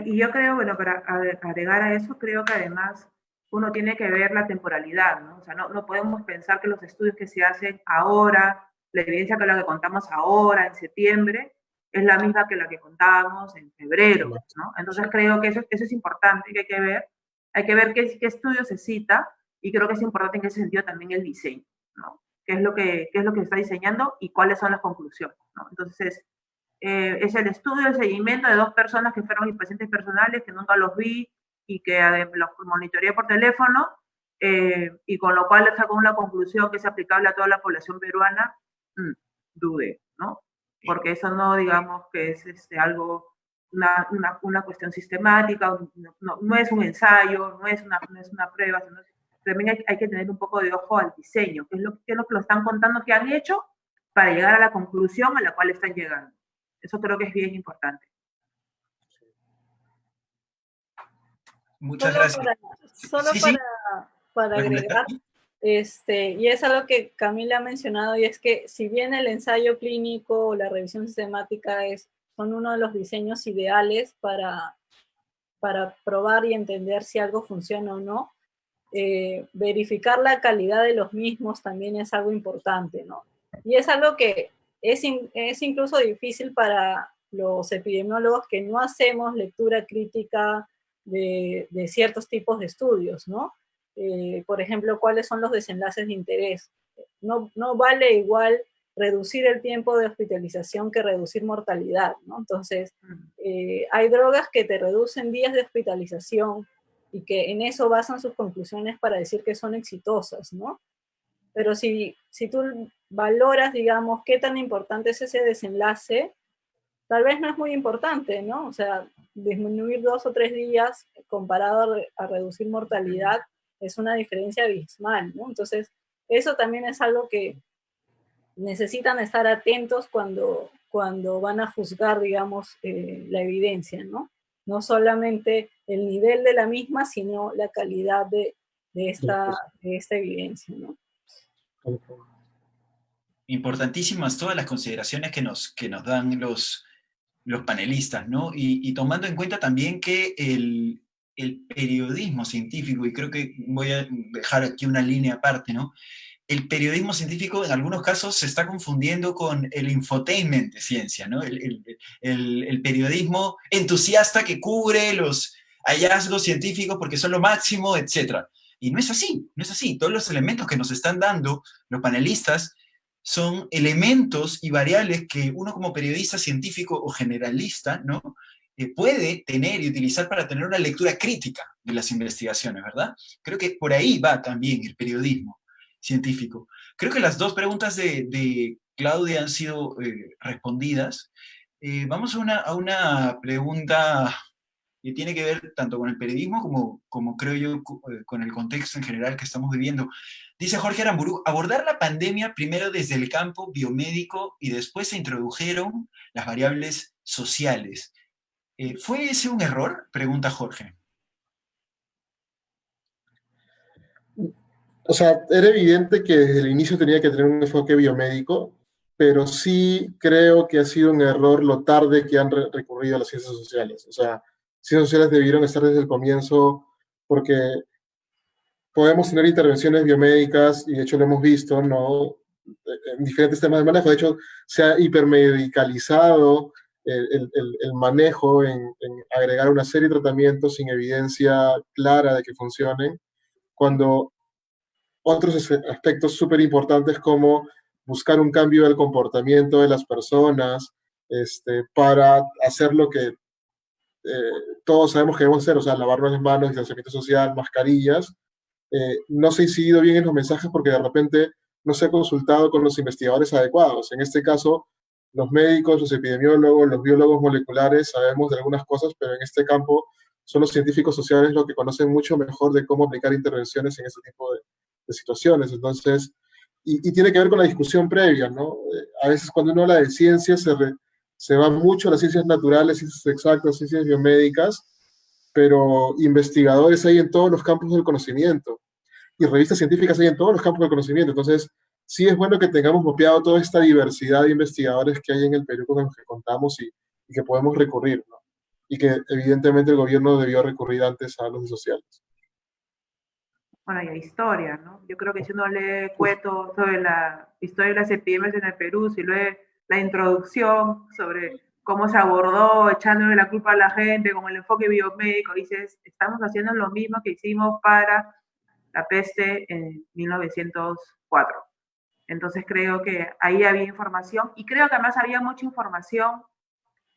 Y yo creo, bueno, para agregar a eso, creo que además uno tiene que ver la temporalidad, ¿no? O sea, no podemos pensar que los estudios que se hacen ahora, la evidencia que la que contamos ahora, en septiembre, es la misma que la que contábamos en febrero, ¿no? Entonces creo que eso es importante, que hay que ver qué estudio se cita, y creo que es importante en ese sentido también el diseño, ¿no? Qué es lo que se está diseñando y cuáles son las conclusiones, ¿no? Entonces, es el estudio, el seguimiento de 2 personas que fueron mis pacientes personales, que nunca los vi y que los monitoreé por teléfono, y con lo cual saco una conclusión que es aplicable a toda la población peruana. Dude, ¿no? Porque eso no, digamos, que es algo, una cuestión sistemática, no es un ensayo, no es una prueba, sino también hay que tener un poco de ojo al diseño, qué es lo que lo están contando que han hecho para llegar a la conclusión a la cual están llegando. Eso creo que es bien importante. Muchas gracias. Para agregar, y es algo que Camila ha mencionado, y es que si bien el ensayo clínico o la revisión sistemática son uno de los diseños ideales para probar y entender si algo funciona o no, verificar la calidad de los mismos también es algo importante, ¿no? Y es algo que es incluso difícil para los epidemiólogos que no hacemos lectura crítica de ciertos tipos de estudios, ¿no? Por ejemplo, cuáles son los desenlaces de interés. No vale igual reducir el tiempo de hospitalización que reducir mortalidad, ¿no? Entonces, hay drogas que te reducen días de hospitalización y que en eso basan sus conclusiones para decir que son exitosas, ¿no? Pero si tú valoras, digamos, qué tan importante es ese desenlace, tal vez no es muy importante, ¿no? O sea, disminuir 2 o 3 días comparado a reducir mortalidad es una diferencia abismal, ¿no? Entonces, eso también es algo que necesitan estar atentos cuando van a juzgar, digamos, la evidencia, ¿no? No solamente el nivel de la misma, sino la calidad de esta evidencia, ¿no? Importantísimas todas las consideraciones que nos dan los panelistas, ¿no? Y tomando en cuenta también que el periodismo científico, y creo que voy a dejar aquí una línea aparte, ¿no? el periodismo científico en algunos casos se está confundiendo con el infotainment de ciencia, ¿no? El periodismo entusiasta que cubre los hallazgos científicos porque son lo máximo, etc. Y no es así, no es así. Todos los elementos que nos están dando los panelistas son elementos y variables que uno como periodista científico o generalista, ¿no? Puede tener y utilizar para tener una lectura crítica de las investigaciones, ¿verdad? Creo que por ahí va también el periodismo científico. Creo que las dos preguntas de Claudia han sido respondidas. Vamos a una pregunta que tiene que ver tanto con el periodismo como creo yo con el contexto en general que estamos viviendo. Dice Jorge Aramburu, abordar la pandemia primero desde el campo biomédico y después se introdujeron las variables sociales. ¿Fue ese un error? Pregunta Jorge. O sea, era evidente que desde el inicio tenía que tener un enfoque biomédico, pero sí creo que ha sido un error lo tarde que han recurrido a las ciencias sociales. O sea, ciencias sociales debieron estar desde el comienzo porque podemos tener intervenciones biomédicas, y de hecho lo hemos visto, ¿no? En diferentes temas de manejo. De hecho, se ha hipermedicalizado el manejo en agregar una serie de tratamientos sin evidencia clara de que funcionen, cuando otros aspectos súper importantes como buscar un cambio del comportamiento de las personas para hacer lo que todos sabemos que debemos hacer, o sea, lavarnos las manos, distanciamiento social, mascarillas. No se ha incidido bien en los mensajes porque de repente no se ha consultado con los investigadores adecuados. En este caso, los médicos, los epidemiólogos, los biólogos moleculares sabemos de algunas cosas, pero en este campo son los científicos sociales los que conocen mucho mejor de cómo aplicar intervenciones en este tipo de situaciones. Entonces, y tiene que ver con la discusión previa, ¿no? A veces cuando uno habla de ciencias se va mucho a las ciencias naturales, ciencias exactas, ciencias biomédicas, pero investigadores hay en todos los campos del conocimiento y revistas científicas hay en todos los campos del conocimiento. Entonces, sí es bueno que tengamos mapeado toda esta diversidad de investigadores que hay en el Perú con los que contamos y que podemos recurrir, ¿no? Y que evidentemente el gobierno debió recurrir antes a los sociales. Bueno, y a historia, ¿no? Yo creo que si uno lee Cueto sobre la historia de las epidemias en el Perú, si lee la introducción sobre cómo se abordó, echándole la culpa a la gente con el enfoque biomédico, dices, estamos haciendo lo mismo que hicimos para la peste en 1904. Entonces creo que ahí había información y creo que además había mucha información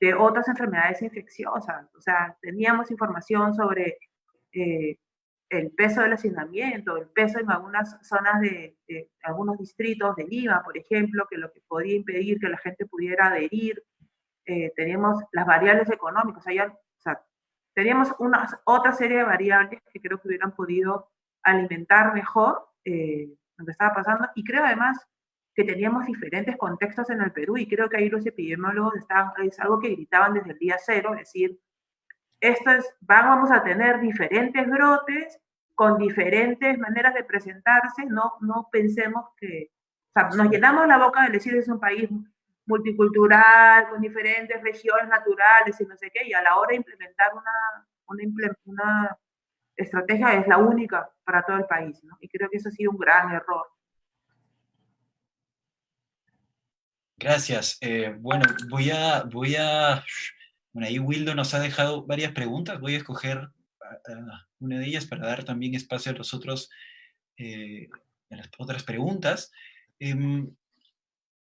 de otras enfermedades infecciosas. O sea, teníamos información sobre el peso del hacinamiento, el peso en algunas zonas de algunos distritos de Lima, por ejemplo, que lo que podía impedir que la gente pudiera adherir. Teníamos las variables económicas, o sea, teníamos otra serie de variables que creo que hubieran podido alimentar mejor lo que estaba pasando, y creo además que teníamos diferentes contextos en el Perú, y creo que ahí los epidemiólogos es algo que gritaban desde el día cero, es decir, vamos a tener diferentes brotes con diferentes maneras de presentarse, no pensemos que, o sea, nos llenamos la boca de decir es un país multicultural, con diferentes regiones naturales y no sé qué, y a la hora de implementar una estrategia es la única para todo el país, ¿no? Y creo que eso ha sido un gran error. Gracias. Bueno, bueno, ahí Wildo nos ha dejado varias preguntas. Voy a escoger una de ellas para dar también espacio a los otros, a las otras preguntas.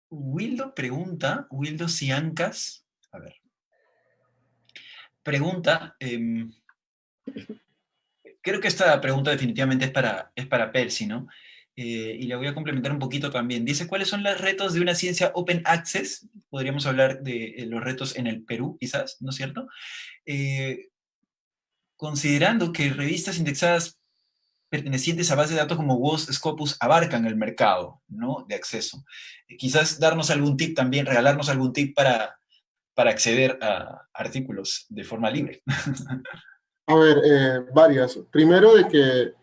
Wildo Ciancas, a ver, pregunta, creo que esta pregunta definitivamente es para Percy, ¿no? Y la voy a complementar un poquito también. Dice, ¿cuáles son los retos de una ciencia open access? Podríamos hablar de los retos en el Perú, quizás, ¿no es cierto? Considerando que revistas indexadas pertenecientes a bases de datos como WOS, Scopus, abarcan el mercado, ¿no?, de acceso. Quizás darnos algún tip también, regalarnos algún tip para acceder a artículos de forma libre. A ver, varias. Primero de que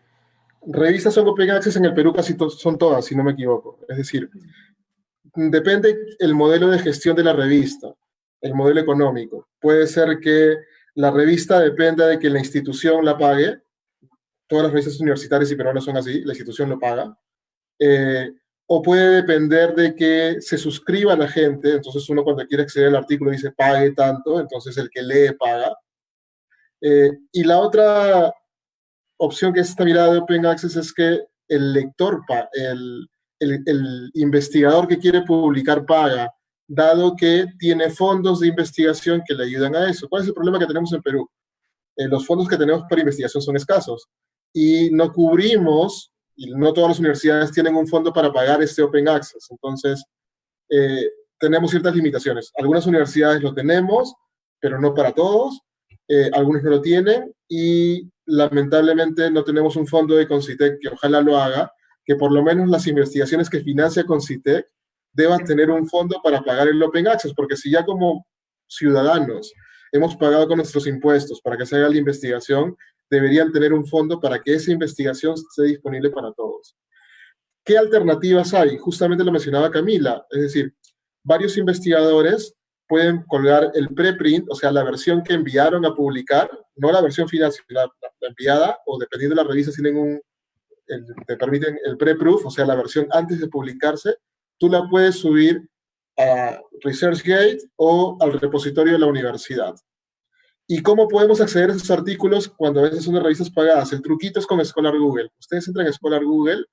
revistas son open access en el Perú casi son todas, si no me equivoco. Es decir, depende el modelo de gestión de la revista, el modelo económico. Puede ser que la revista dependa de que la institución la pague. Todas las revistas universitarias y peruanas son así, la institución lo paga. o puede depender de que se suscriba la gente, entonces uno cuando quiere acceder al artículo dice pague tanto, entonces el que lee paga. Y la otra opción que es esta mirada de Open Access es que el lector, el investigador que quiere publicar paga, dado que tiene fondos de investigación que le ayudan a eso. ¿Cuál es el problema que tenemos en Perú? Los fondos que tenemos para investigación son escasos y no cubrimos, y no todas las universidades tienen un fondo para pagar este Open Access. Entonces, tenemos ciertas limitaciones. Algunas universidades lo tenemos, pero no para todos. Algunos no lo tienen y lamentablemente no tenemos un fondo de Concitec que ojalá lo haga, que por lo menos las investigaciones que financia Concitec deban tener un fondo para pagar el Open Access, porque si ya como ciudadanos hemos pagado con nuestros impuestos para que se haga la investigación, deberían tener un fondo para que esa investigación esté disponible para todos. ¿Qué alternativas hay? Justamente lo mencionaba Camila, es decir, varios investigadores pueden colgar el preprint, o sea, la versión que enviaron a publicar, no la versión final, sino la enviada, o dependiendo de la revista, tienen te permiten el preproof, o sea, la versión antes de publicarse, tú la puedes subir a ResearchGate o al repositorio de la universidad. ¿Y cómo podemos acceder a esos artículos cuando a veces son de revistas pagadas? El truquito es con Scholar Google. Ustedes entran a Scholar Google,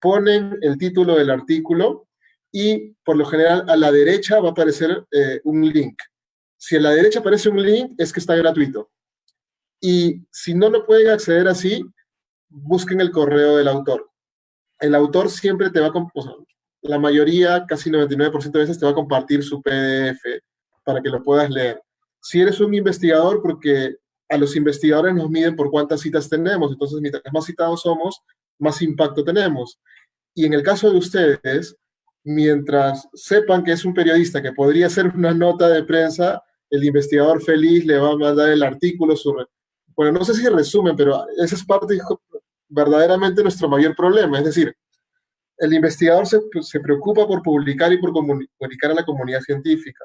ponen el título del artículo y por lo general a la derecha va a aparecer un link. Si a la derecha aparece un link es que está gratuito. Y si no lo pueden acceder así, busquen el correo del autor. El autor siempre te va a, o sea, la mayoría, casi 99% de veces te va a compartir su PDF para que lo puedas leer. Si eres un investigador, porque a los investigadores nos miden por cuántas citas tenemos, entonces mientras más citados somos, más impacto tenemos. Y en el caso de ustedes, mientras sepan que es un periodista que podría hacer una nota de prensa, el investigador feliz le va a mandar el artículo, bueno, no sé si resumen, pero esa es parte verdaderamente nuestro mayor problema. Es decir, el investigador se preocupa por publicar y por comunicar a la comunidad científica.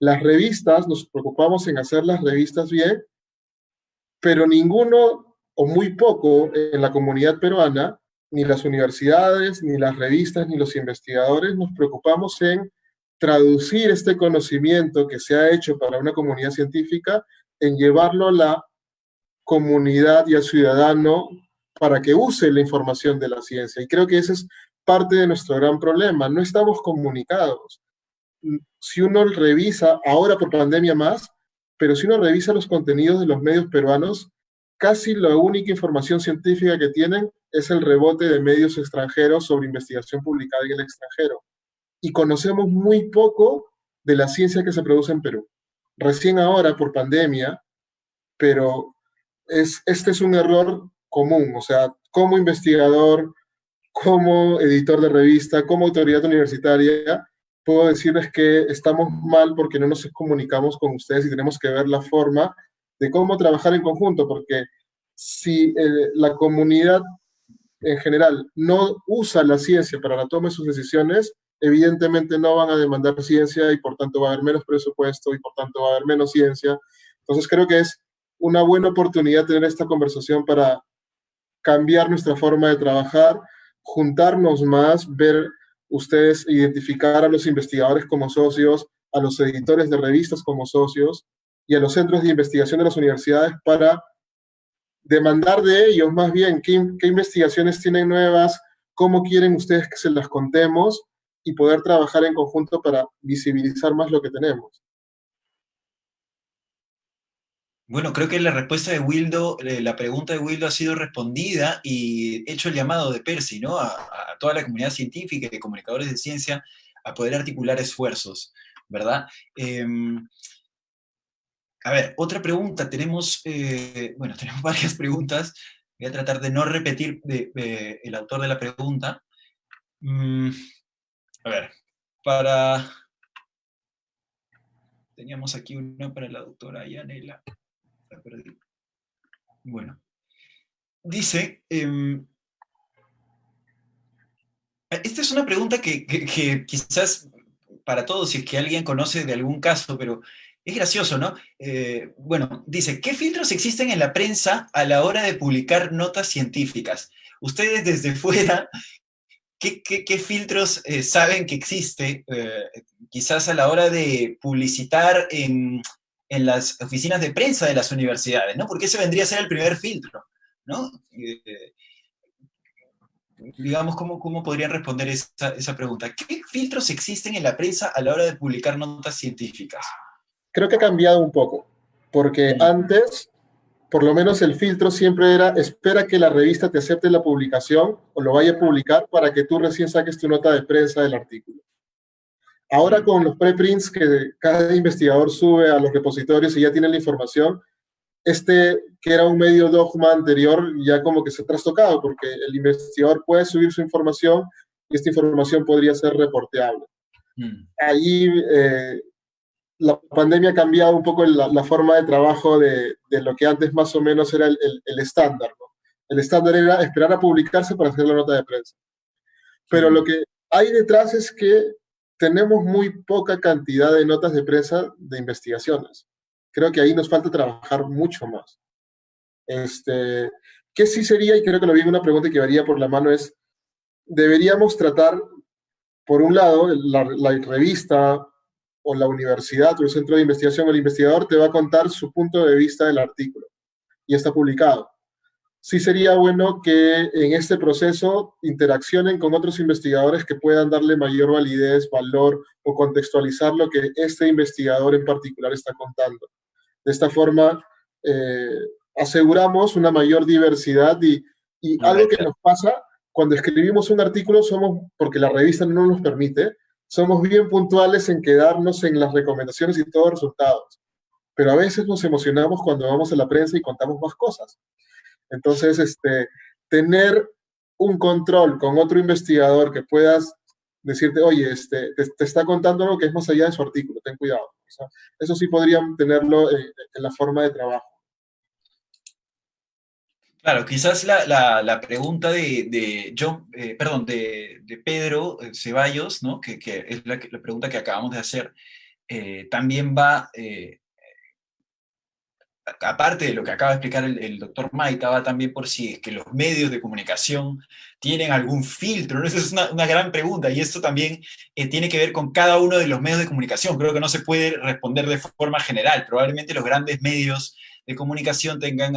Las revistas, nos preocupamos en hacer las revistas bien, pero ninguno o muy poco en la comunidad peruana, ni las universidades, ni las revistas, ni los investigadores nos preocupamos en traducir este conocimiento que se ha hecho para una comunidad científica, en llevarlo a la comunidad y al ciudadano para que use la información de la ciencia. Y creo que ese es parte de nuestro gran problema. No estamos comunicados. Si uno revisa, ahora por pandemia más, pero si uno revisa los contenidos de los medios peruanos, casi la única información científica que tienen es el rebote de medios extranjeros sobre investigación publicada en el extranjero. Y conocemos muy poco de la ciencia que se produce en Perú. Recién ahora, por pandemia, pero este es un error común. O sea, como investigador, como editor de revista, como autoridad universitaria, puedo decirles que estamos mal porque no nos comunicamos con ustedes y tenemos que ver la forma de cómo trabajar en conjunto, porque si la comunidad en general no usa la ciencia para la toma de sus decisiones, evidentemente no van a demandar ciencia y por tanto va a haber menos presupuesto y por tanto va a haber menos ciencia. Entonces creo que es una buena oportunidad tener esta conversación para cambiar nuestra forma de trabajar, juntarnos más, ver ustedes, identificar a los investigadores como socios, a los editores de revistas como socios y a los centros de investigación de las universidades para demandar de ellos más bien qué investigaciones tienen nuevas, cómo quieren ustedes que se las contemos y poder trabajar en conjunto para visibilizar más lo que tenemos. Bueno, creo que la respuesta de Wildo, la pregunta de Wildo ha sido respondida y hecho el llamado de Percy, ¿no? A toda la comunidad científica y comunicadores de ciencia a poder articular esfuerzos, ¿verdad? A ver, otra pregunta. Tenemos varias preguntas. Voy a tratar de no repetir el autor de la pregunta. A ver, teníamos aquí una para la doctora Yanela. La perdí. Bueno, dice, esta es una pregunta que quizás para todos, si es que alguien conoce de algún caso, pero es gracioso, ¿no? Bueno, dice, ¿qué filtros existen en la prensa a la hora de publicar notas científicas? Ustedes desde fuera, ¿Qué filtros saben que existe, quizás a la hora de publicitar en las oficinas de prensa de las universidades, ¿no? Porque ese vendría a ser el primer filtro, ¿no? Digamos, ¿cómo podrían responder esa pregunta? ¿Qué filtros existen en la prensa a la hora de publicar notas científicas? Creo que ha cambiado un poco, porque antes, por lo menos el filtro siempre era, espera que la revista te acepte la publicación o lo vaya a publicar para que tú recién saques tu nota de prensa del artículo. Ahora con los preprints que cada investigador sube a los repositorios y ya tienen la información, que era un medio dogma anterior, ya como que se ha trastocado, porque el investigador puede subir su información y esta información podría ser reporteable. Ahí la pandemia ha cambiado un poco la forma de trabajo de lo que antes más o menos era el estándar, ¿no? El estándar era esperar a publicarse para hacer la nota de prensa. Pero lo que hay detrás es que tenemos muy poca cantidad de notas de prensa de investigaciones. Creo que ahí nos falta trabajar mucho más. ¿Qué sí sería, y creo que lo vi en una pregunta que varía por la mano, es, deberíamos tratar, por un lado, la revista o la universidad o el centro de investigación, el investigador te va a contar su punto de vista del artículo y está publicado. Sí sería bueno que en este proceso interaccionen con otros investigadores que puedan darle mayor validez, valor o contextualizar lo que este investigador en particular está contando. De esta forma, aseguramos una mayor diversidad y algo que nos pasa cuando escribimos un artículo, porque la revista no nos permite, somos bien puntuales en quedarnos en las recomendaciones y todos los resultados. Pero a veces nos emocionamos cuando vamos a la prensa y contamos más cosas. Entonces, tener un control con otro investigador que puedas decirte, oye, te está contando algo que es más allá de su artículo, ten cuidado. O sea, eso sí podrían tenerlo en la forma de trabajo. Claro, quizás la pregunta de Pedro Ceballos, ¿no? Que es la pregunta que acabamos de hacer, también va, aparte de lo que acaba de explicar el doctor Maita, va también por si es que los medios de comunicación tienen algún filtro, ¿no? Esa es una gran pregunta, y esto también tiene que ver con cada uno de los medios de comunicación. Creo que no se puede responder de forma general. Probablemente los grandes medios de comunicación tengan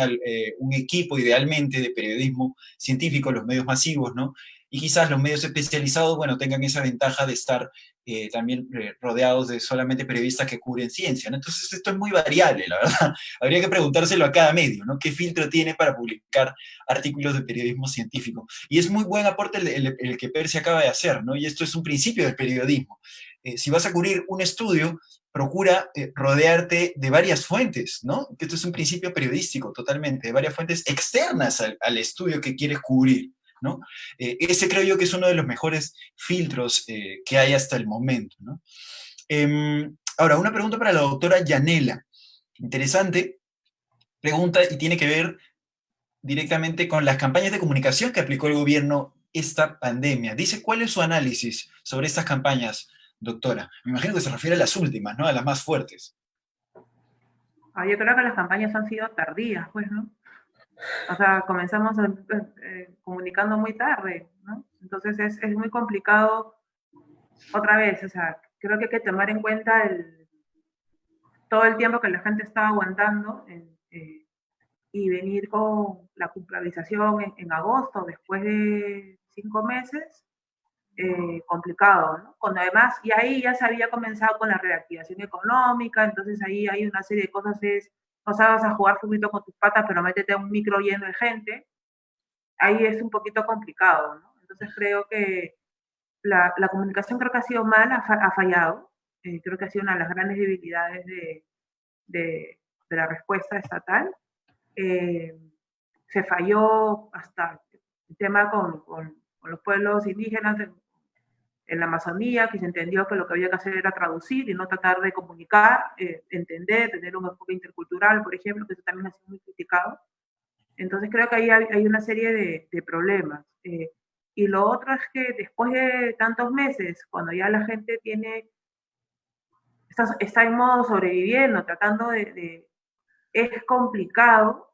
un equipo idealmente de periodismo científico, los medios masivos, ¿no? Y quizás los medios especializados, bueno, tengan esa ventaja de estar también rodeados de solamente periodistas que cubren ciencia, ¿no? Entonces esto es muy variable, la verdad. Habría que preguntárselo a cada medio, ¿no? ¿Qué filtro tiene para publicar artículos de periodismo científico? Y es muy buen aporte el que Percy acaba de hacer, ¿no? Y esto es un principio del periodismo. Si vas a cubrir un estudio, procura rodearte de varias fuentes, ¿no? Esto es un principio periodístico totalmente, de varias fuentes externas al estudio que quieres cubrir, ¿no? Ese creo yo que es uno de los mejores filtros que hay hasta el momento, ¿no? Ahora, una pregunta para la doctora Yanela. Interesante pregunta y tiene que ver directamente con las campañas de comunicación que aplicó el gobierno esta pandemia. Dice, ¿cuál es su análisis sobre estas campañas, doctora? Me imagino que se refiere a las últimas, ¿no? A las más fuertes. Yo creo que las campañas han sido tardías, pues, ¿no? O sea, comenzamos comunicando muy tarde, ¿no? Entonces es muy complicado, otra vez, o sea, creo que hay que tomar en cuenta todo el tiempo que la gente está aguantando y venir con la culpabilización en agosto, después de 5 meses, complicado, ¿no? Cuando además, y ahí ya se había comenzado con la reactivación económica, entonces ahí hay una serie de cosas, no sabes a jugar fútbol con tus patas, pero métete a un micro lleno de gente, ahí es un poquito complicado, ¿no? Entonces creo que la comunicación creo que ha sido mala, ha fallado, creo que ha sido una de las grandes debilidades de la respuesta estatal. Se falló hasta el tema con los pueblos indígenas en la Amazonía, que se entendió que lo que había que hacer era traducir y no tratar de comunicar, entender, tener un enfoque intercultural, por ejemplo, que eso también ha sido muy criticado. Entonces creo que ahí hay una serie de problemas. Y lo otro es que después de tantos meses, cuando ya la gente está en modo sobreviviendo, tratando es complicado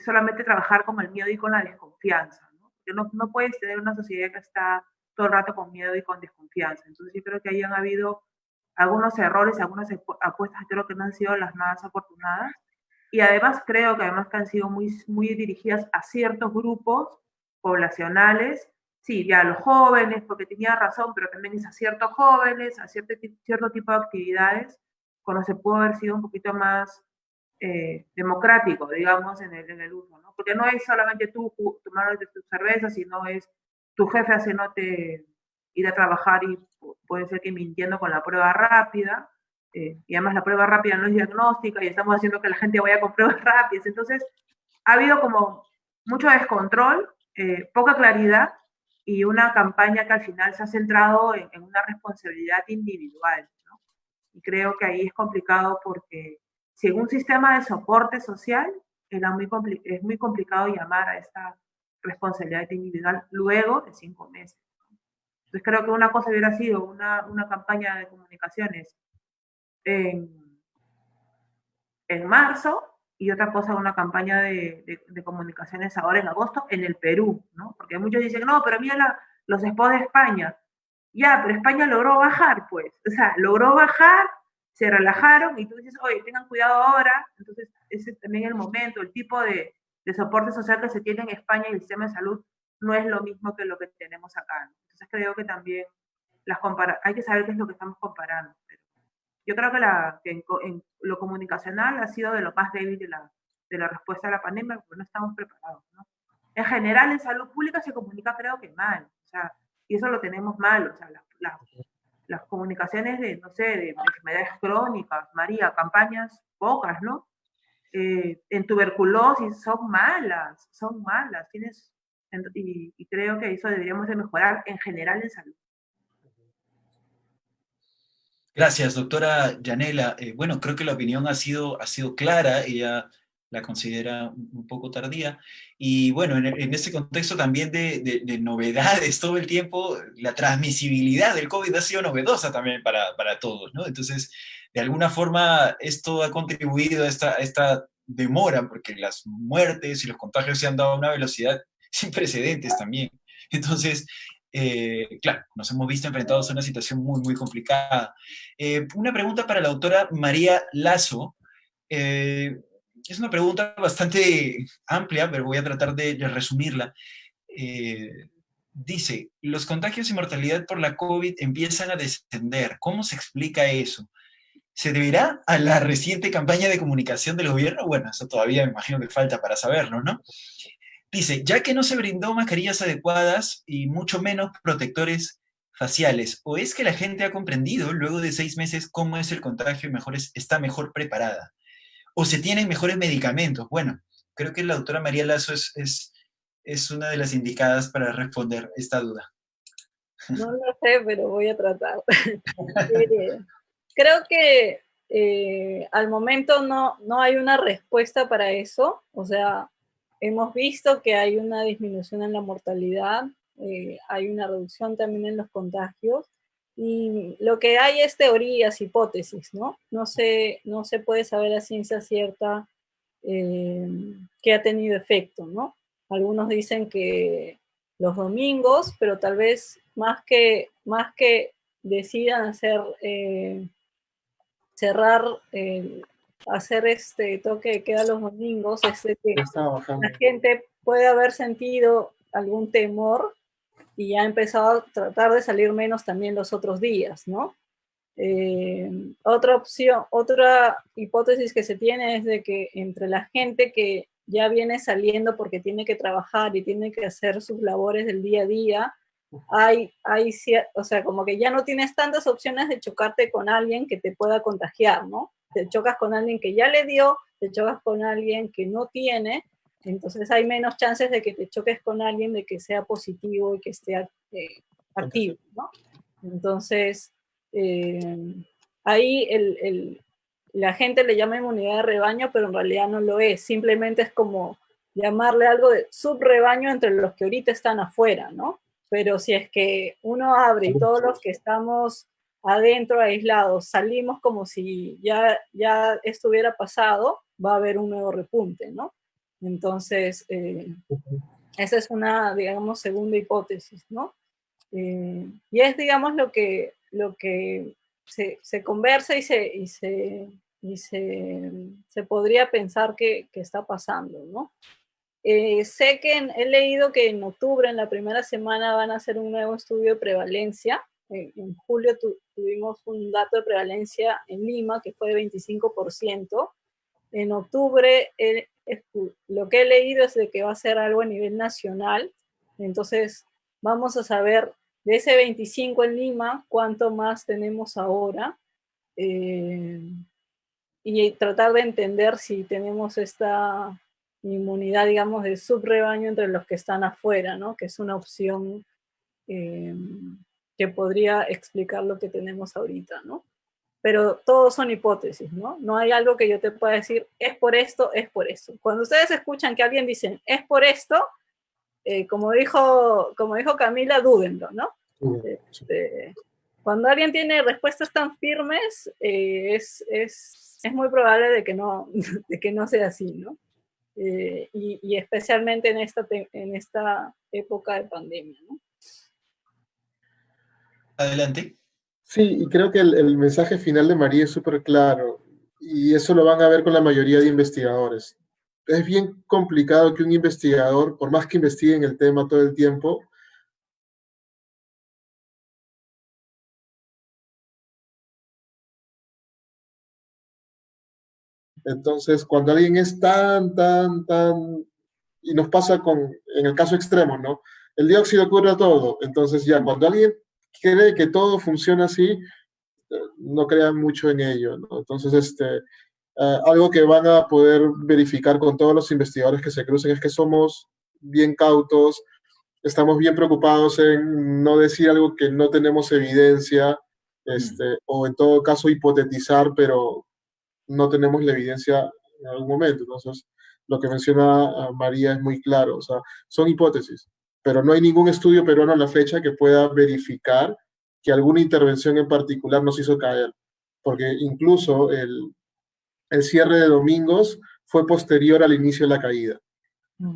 solamente trabajar con el miedo y con la desconfianza, ¿no? porque no puedes tener una sociedad que está todo el rato con miedo y con desconfianza. Entonces yo creo que ahí han habido algunos errores, algunas apuestas creo que no han sido las más afortunadas, y además creo que además que han sido muy dirigidas a ciertos grupos poblacionales, sí, ya a los jóvenes, porque tenía razón, pero también es a ciertos jóvenes, a cierto tipo de actividades, cuando se pudo haber sido un poquito más democrático, digamos, en el uso, ¿no? Porque no es solamente tú tomar tu cerveza, sino es tu jefe haciéndote ir a trabajar y puede ser que mintiendo con la prueba rápida, y además la prueba rápida no es diagnóstica y estamos haciendo que la gente vaya con pruebas rápidas. Entonces, ha habido como mucho descontrol, poca claridad y una campaña que al final se ha centrado en una responsabilidad individual, ¿no? Y creo que ahí es complicado porque si en un sistema de soporte social es muy complicado llamar a esta responsabilidad individual luego de 5 meses. Entonces creo que una cosa hubiera sido una campaña de comunicaciones en marzo y otra cosa una campaña de comunicaciones ahora en agosto en el Perú, ¿no? Porque muchos dicen, no, pero mira los spots de España. Ya, pero España logró bajar, pues. O sea, logró bajar, se relajaron y tú dices, oye, tengan cuidado ahora. Entonces, ese es también el momento, el tipo de soporte social que se tiene en España y el sistema de salud no es lo mismo que lo que tenemos acá, ¿no? Entonces, creo que también hay que saber qué es lo que estamos comparando. Yo creo que en lo comunicacional ha sido de lo más débil de la respuesta a la pandemia, porque no estamos preparados, ¿no? En general, en salud pública se comunica, creo que mal, o sea, y eso lo tenemos mal, o sea, las comunicaciones de, no sé, de enfermedades crónicas, María, campañas pocas, ¿no? En tuberculosis son malas, y creo que eso deberíamos de mejorar en general en salud. Gracias, doctora Yanela. Bueno, creo que la opinión ha sido clara, ella la considera un poco tardía. Y bueno, en este contexto también de novedades todo el tiempo, la transmisibilidad del COVID ha sido novedosa también para todos, ¿no? Entonces, de alguna forma, esto ha contribuido a esta demora, porque las muertes y los contagios se han dado a una velocidad sin precedentes también. Entonces, claro, nos hemos visto enfrentados a una situación muy, muy complicada. Una pregunta para la doctora María Lazo. Es una pregunta bastante amplia, pero voy a tratar de resumirla. Dice, los contagios y mortalidad por la COVID empiezan a descender. ¿Cómo se explica eso? ¿Se deberá a la reciente campaña de comunicación del gobierno? Bueno, eso todavía me imagino que falta para saberlo, ¿no? Dice, ya que no se brindó mascarillas adecuadas y mucho menos protectores faciales, ¿o es que la gente ha comprendido luego de 6 meses cómo es el contagio y está mejor preparada? ¿O se tienen mejores medicamentos? Bueno, creo que la doctora María Lazo es una de las indicadas para responder esta duda. No lo sé, pero voy a tratar. Creo que al momento no hay una respuesta para eso. O sea, hemos visto que hay una disminución en la mortalidad, hay una reducción también en los contagios, y lo que hay es teorías, hipótesis, ¿no? No se puede saber a ciencia cierta qué ha tenido efecto, ¿no? Algunos dicen que los domingos, pero tal vez más que decidan cerrar, hacer este toque de queda los domingos, es de que la gente puede haber sentido algún temor y ya ha empezado a tratar de salir menos también los otros días, ¿no? Otra hipótesis que se tiene es de que entre la gente que ya viene saliendo porque tiene que trabajar y tiene que hacer sus labores del día a día, o sea, como que ya no tienes tantas opciones de chocarte con alguien que te pueda contagiar, ¿no? Te chocas con alguien que ya le dio, te chocas con alguien que no tiene, entonces hay menos chances de que te choques con alguien de que sea positivo y que esté activo, ¿no? Entonces, ahí la gente le llama inmunidad de rebaño, pero en realidad no lo es, simplemente es como llamarle algo de subrebaño entre los que ahorita están afuera, ¿no? Pero si es que uno abre y todos los que estamos adentro aislados salimos como si ya estuviera pasado, va a haber un nuevo repunte, ¿no? Entonces, Esa es una, digamos, segunda hipótesis, ¿no? Y es, digamos, lo que se conversa y se podría pensar que está pasando, ¿no? Sé que he leído que en octubre, en la primera semana, van a hacer un nuevo estudio de prevalencia. En julio tuvimos un dato de prevalencia en Lima que fue de 25%. En octubre, lo que he leído es de que va a ser algo a nivel nacional. Entonces, vamos a saber de ese 25 en Lima, cuánto más tenemos ahora. Y tratar de entender si tenemos esta inmunidad, digamos, de subrebaño entre los que están afuera, ¿no? Que es una opción que podría explicar lo que tenemos ahorita, ¿no? Pero todos son hipótesis, ¿no? No hay algo que yo te pueda decir, es por esto, es por eso. Cuando ustedes escuchan que alguien dice, es por esto, como dijo Camila, dúdenlo, ¿no? Cuando alguien tiene respuestas tan firmes, es muy probable de que no sea así, ¿no? Y especialmente en esta época de pandemia, ¿no? Adelante. Sí, y creo que el mensaje final de María es súper claro, y eso lo van a ver con la mayoría de investigadores. Es bien complicado que un investigador, por más que investigue en el tema todo el tiempo, entonces cuando alguien es tan, y nos pasa en el caso extremo, ¿no? El dióxido cura todo, entonces ya cuando alguien cree que todo funciona así, no crean mucho en ello, ¿no? Entonces, algo que van a poder verificar con todos los investigadores que se crucen es que somos bien cautos, estamos bien preocupados en no decir algo que no tenemos evidencia, o en todo caso hipotetizar, pero no tenemos la evidencia en algún momento. Entonces, lo que menciona María es muy claro, o sea, son hipótesis, pero no hay ningún estudio peruano a la fecha que pueda verificar que alguna intervención en particular nos hizo caer, porque incluso el cierre de domingos fue posterior al inicio de la caída.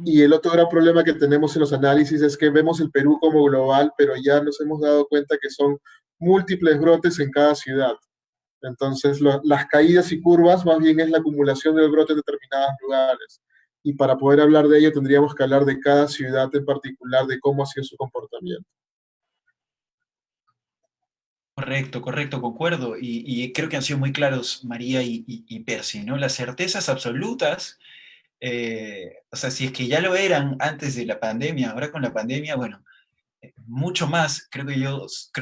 Y el otro gran problema que tenemos en los análisis es que vemos el Perú como global, pero ya nos hemos dado cuenta que son múltiples brotes en cada ciudad. Entonces, las caídas y curvas más bien es la acumulación del brote en determinados lugares. Y para poder hablar de ello tendríamos que hablar de cada ciudad en particular, de cómo ha sido su comportamiento. Correcto, correcto, concuerdo. Y creo que han sido muy claros María y Percy, ¿no? Las certezas absolutas, o sea, si es que ya lo eran antes de la pandemia, ahora con la pandemia, bueno, mucho más, creo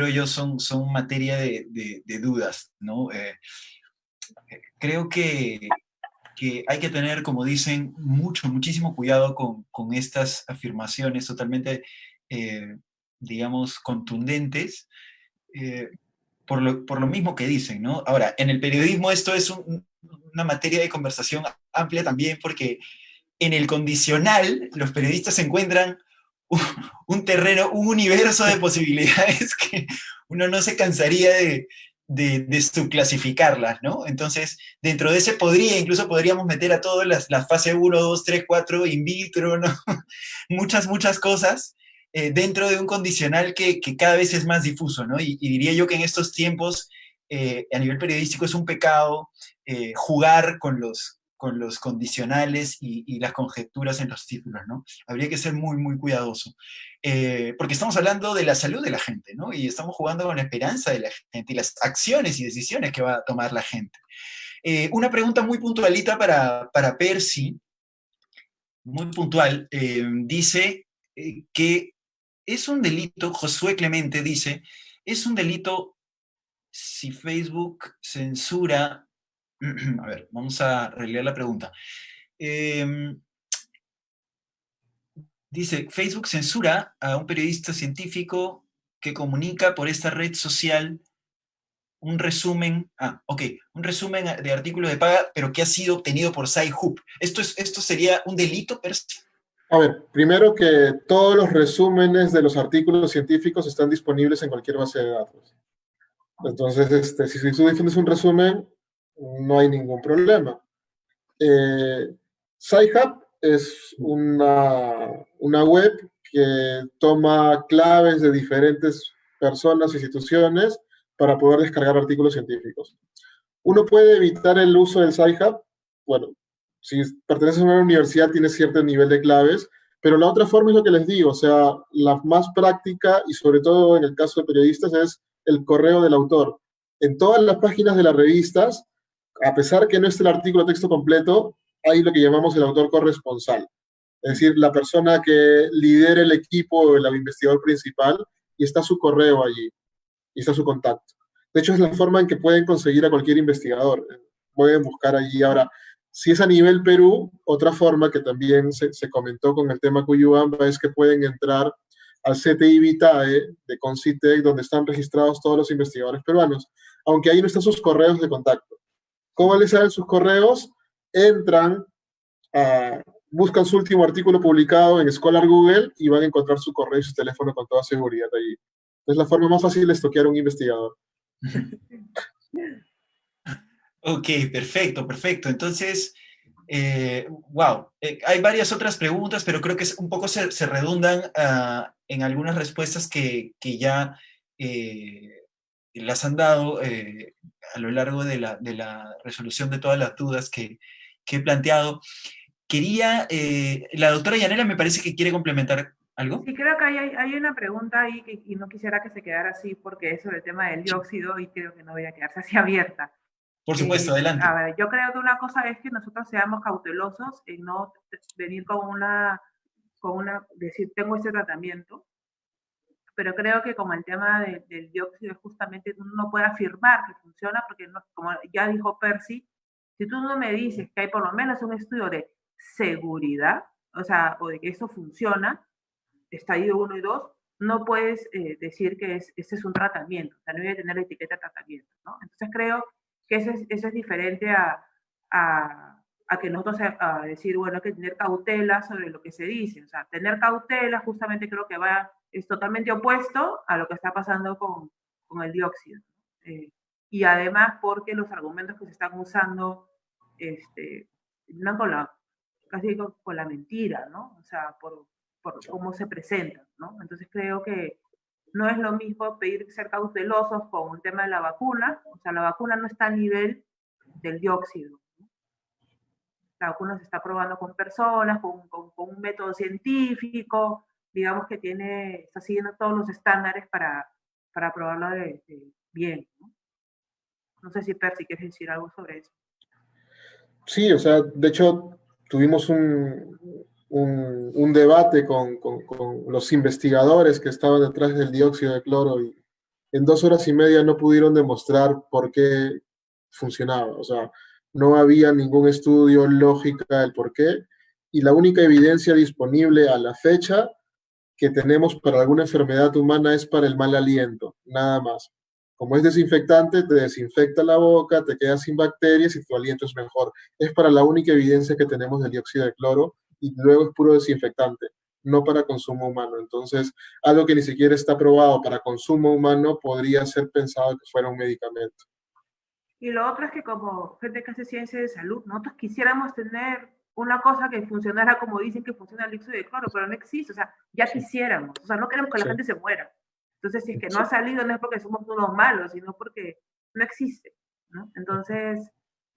yo son materia de dudas, ¿no? Creo que hay que tener, como dicen, muchísimo cuidado con estas afirmaciones totalmente, eh, digamos, contundentes, eh, por lo mismo que dicen, ¿no? Ahora, en el periodismo esto es una materia de conversación amplia también, porque en el condicional los periodistas encuentran un, un terreno, un universo de posibilidades que uno no se cansaría de subclasificarlas, ¿no? Entonces, dentro de ese incluso podríamos meter a todas las fase 1, 2, 3, 4, in vitro, ¿no? muchas cosas dentro de un condicional que cada vez es más difuso, ¿no? Y diría yo que en estos tiempos, a nivel periodístico, es un pecado jugar con los condicionales y las conjeturas en los títulos, ¿no? Habría que ser muy cuidadoso. Porque estamos hablando de la salud de la gente, ¿no? Y estamos jugando con la esperanza de la gente y las acciones y decisiones que va a tomar la gente. Una pregunta muy puntualita para Percy, muy puntual, dice que es un delito, Josué Clemente dice, es un delito si Facebook censura, a ver, vamos a releer la pregunta. Dice, Facebook censura a un periodista científico que comunica por esta red social un resumen de artículos de paga, pero que ha sido obtenido por Sci-Hub. ¿Esto sería un delito, per se? A ver, primero que todos los resúmenes de los artículos científicos están disponibles en cualquier base de datos. Entonces, si tú difundes un resumen, no hay ningún problema. Sci-Hub es una web que toma claves de diferentes personas, instituciones, para poder descargar artículos científicos. Uno puede evitar el uso del Sci-Hub. Bueno, si perteneces a una universidad tienes cierto nivel de claves, pero la otra forma es lo que les digo, o sea, la más práctica y sobre todo en el caso de periodistas es el correo del autor. En todas las páginas de las revistas, a pesar que no esté el artículo texto completo, hay lo que llamamos el autor corresponsal, es decir, la persona que lidera el equipo o el investigador principal, y está su correo allí, y está su contacto. De hecho, es la forma en que pueden conseguir a cualquier investigador. Pueden buscar allí. Ahora, si es a nivel Perú, otra forma que también se comentó con el tema Cuyuamba es que pueden entrar al CTI Vitae de Concitec, donde están registrados todos los investigadores peruanos, aunque ahí no están sus correos de contacto. ¿Cómo les salen sus correos? Entran, buscan su último artículo publicado en Scholar Google y van a encontrar su correo y su teléfono con toda seguridad allí. Es la forma más fácil de estoquear a un investigador. Ok, perfecto, perfecto. Entonces, wow, hay varias otras preguntas, pero creo que un poco se redundan en algunas respuestas que ya las han dado a lo largo de la resolución de todas las dudas que he planteado. Quería, la doctora Yanela me parece que quiere complementar algo. Sí, creo que hay una pregunta ahí y no quisiera que se quedara así porque es sobre el tema del dióxido y creo que no debería quedarse así abierta. Por supuesto, adelante. A ver, yo creo que una cosa es que nosotros seamos cautelosos en no venir con decir, tengo este tratamiento, pero creo que como el tema del dióxido es justamente, uno no puede afirmar que funciona porque, no, como ya dijo Percy, si tú no me dices que hay por lo menos un estudio de seguridad, o sea, o de que eso funciona, estadio 1 y 2, no puedes decir que este es un tratamiento, o sea, no debe tener la etiqueta de tratamiento, ¿no? Entonces creo que eso es diferente a que nosotros a decir, bueno, hay que tener cautela sobre lo que se dice, o sea, tener cautela justamente creo que es totalmente opuesto a lo que está pasando con el dióxido. Y además porque los argumentos que se están usando no casi con la mentira, ¿no? O sea, por cómo se presentan, ¿no? Entonces creo que no es lo mismo pedir ser cautelosos con el tema de la vacuna, o sea, la vacuna no está a nivel del dióxido, ¿no? La vacuna se está probando con personas, con un método científico, digamos que está siguiendo todos los estándares para probarlo bien, ¿no? No sé si Percy quieres decir algo sobre eso. Sí, o sea, de hecho, tuvimos un debate con los investigadores que estaban detrás del dióxido de cloro y en 2 horas y media no pudieron demostrar por qué funcionaba. O sea, no había ningún estudio lógica del por qué y la única evidencia disponible a la fecha que tenemos para alguna enfermedad humana es para el mal aliento, nada más. Como es desinfectante, te desinfecta la boca, te quedas sin bacterias y tu aliento es mejor. Es para la única evidencia que tenemos del dióxido de cloro y luego es puro desinfectante, no para consumo humano. Entonces, algo que ni siquiera está probado para consumo humano podría ser pensado que fuera un medicamento. Y lo otro es que como gente que hace ciencia de salud, nosotros quisiéramos tener una cosa que funcionara como dicen que funciona el dióxido de cloro, pero no existe, o sea, ya quisiéramos, o sea, no queremos que la gente se muera. Entonces, si es que no ha salido, no es porque somos unos malos, sino porque no existe, ¿no? Entonces,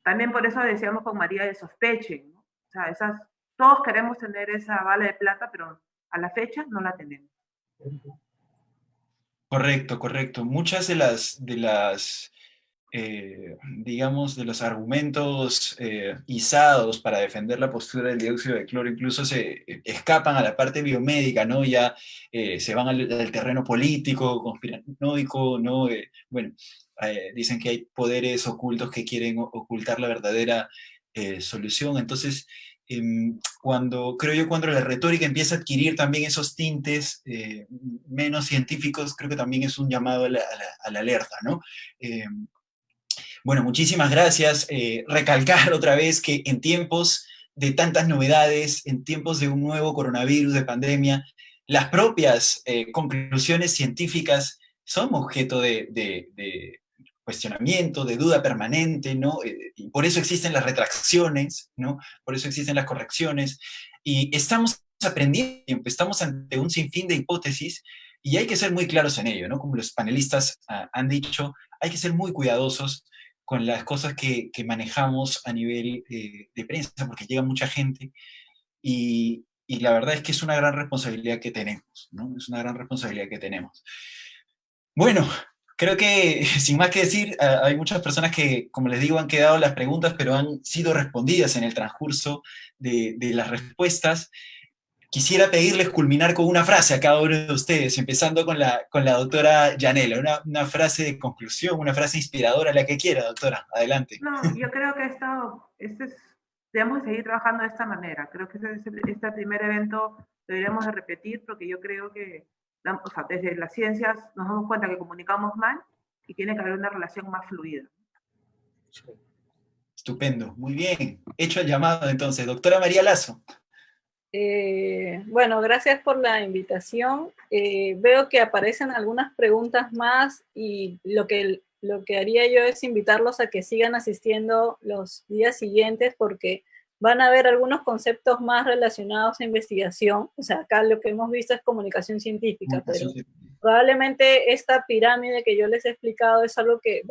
también por eso decíamos con María de sospechen, ¿no? O sea, todos queremos tener esa bala de plata, pero a la fecha no la tenemos. Correcto, correcto. Muchas de las digamos, de los argumentos izados para defender la postura del dióxido de cloro incluso se escapan a la parte biomédica, ¿no? Ya se van al terreno político, conspiranoico, ¿no? Bueno, dicen que hay poderes ocultos que quieren ocultar la verdadera solución. Entonces, cuando la retórica empieza a adquirir también esos tintes menos científicos, creo que también es un llamado a la alerta, ¿no? Bueno, muchísimas gracias. Recalcar otra vez que en tiempos de tantas novedades, en tiempos de un nuevo coronavirus, de pandemia, las propias conclusiones científicas son objeto de cuestionamiento, de duda permanente, ¿no? Y por eso existen las retracciones, ¿no? Por eso existen las correcciones, y estamos aprendiendo, estamos ante un sinfín de hipótesis, y hay que ser muy claros en ello, ¿no? Como los panelistas han dicho, hay que ser muy cuidadosos con las cosas que manejamos a nivel de prensa, porque llega mucha gente, y la verdad es que es una gran responsabilidad que tenemos, ¿no? Es una gran responsabilidad que tenemos. Bueno, creo que sin más que decir, hay muchas personas que, como les digo, han quedado las preguntas, pero han sido respondidas en el transcurso de las respuestas. Quisiera pedirles culminar con una frase a cada uno de ustedes, empezando con la doctora Yanela, una frase de conclusión, una frase inspiradora, la que quiera, doctora. Adelante. No, yo creo que debemos seguir trabajando de esta manera. Creo que este primer evento deberíamos de repetir, porque yo creo que, o sea, desde las ciencias nos damos cuenta que comunicamos mal y tiene que haber una relación más fluida. Estupendo, muy bien. Hecho el llamado entonces. Doctora María Lazo. Bueno, gracias por la invitación. Veo que aparecen algunas preguntas más, y lo que haría yo es invitarlos a que sigan asistiendo los días siguientes, porque van a haber algunos conceptos más relacionados a investigación. O sea, acá lo que hemos visto es comunicación científica, pero probablemente esta pirámide que yo les he explicado es algo que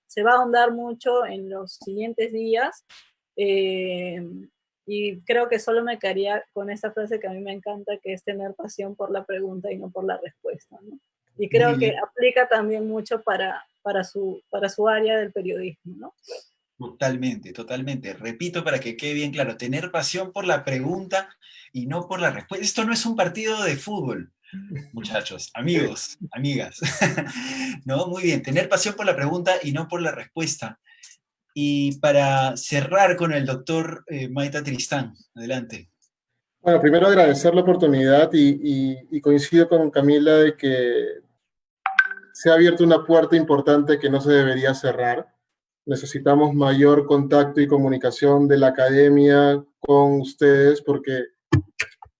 se va a ahondar mucho en los siguientes días. Y creo que solo me quedaría con esta frase que a mí me encanta, que es tener pasión por la pregunta y no por la respuesta, ¿no? Y creo que aplica también mucho para su área del periodismo, ¿no? Totalmente, totalmente. Repito para que quede bien claro, tener pasión por la pregunta y no por la respuesta. Esto no es un partido de fútbol, muchachos, amigos, amigas. No, muy bien, tener pasión por la pregunta y no por la respuesta. Y para cerrar con el doctor Maita Tristán, adelante. Bueno, primero agradecer la oportunidad y coincido con Camila de que se ha abierto una puerta importante que no se debería cerrar. Necesitamos mayor contacto y comunicación de la academia con ustedes, porque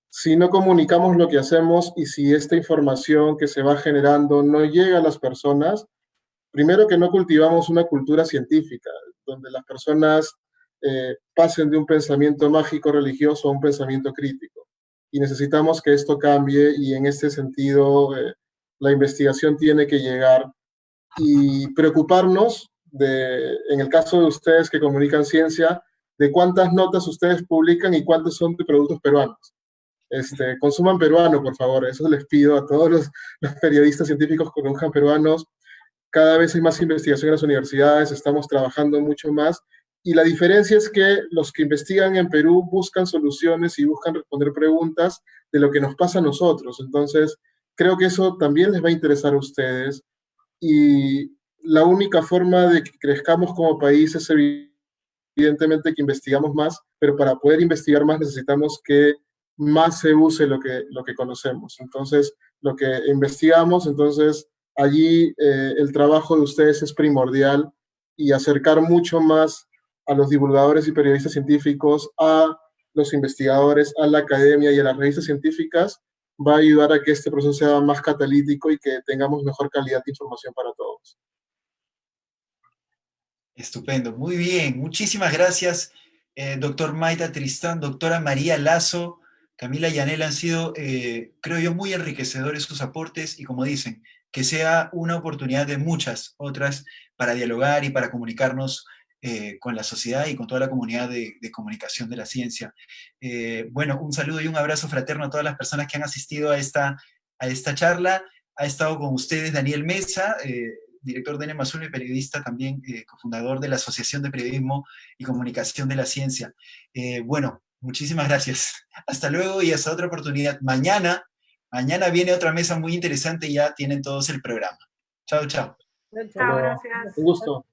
si no comunicamos lo que hacemos y si esta información que se va generando no llega a las personas, primero que no cultivamos una cultura científica, donde las personas pasen de un pensamiento mágico religioso a un pensamiento crítico. Y necesitamos que esto cambie, y en este sentido la investigación tiene que llegar y preocuparnos en el caso de ustedes que comunican ciencia, de cuántas notas ustedes publican y cuántos son de productos peruanos. Consuman peruano, por favor, eso les pido a todos los periodistas científicos que consuman peruanos. Cada vez hay más investigación en las universidades, estamos trabajando mucho más, y la diferencia es que los que investigan en Perú buscan soluciones y buscan responder preguntas de lo que nos pasa a nosotros. Entonces, creo que eso también les va a interesar a ustedes, y la única forma de que crezcamos como país es evidentemente que investigamos más, pero para poder investigar más necesitamos que más se use lo que conocemos. Entonces, lo que investigamos, entonces allí el trabajo de ustedes es primordial, y acercar mucho más a los divulgadores y periodistas científicos, a los investigadores, a la academia y a las revistas científicas, va a ayudar a que este proceso sea más catalítico y que tengamos mejor calidad de información para todos. Estupendo, muy bien. Muchísimas gracias, doctor Maita Tristán, doctora María Lazo, Camila Yanela. Han sido, creo yo, muy enriquecedores sus aportes, y como dicen, que sea una oportunidad de muchas otras para dialogar y para comunicarnos con la sociedad y con toda la comunidad de comunicación de la ciencia. Bueno, un saludo y un abrazo fraterno a todas las personas que han asistido a esta charla. Ha estado con ustedes Daniel Mesa, director de N+1 y periodista también, cofundador de la Asociación de Periodismo y Comunicación de la Ciencia. Bueno, muchísimas gracias. Hasta luego y hasta otra oportunidad. Mañana viene otra mesa muy interesante y ya tienen todos el programa. Chao, chao. Chao, gracias. Un gusto.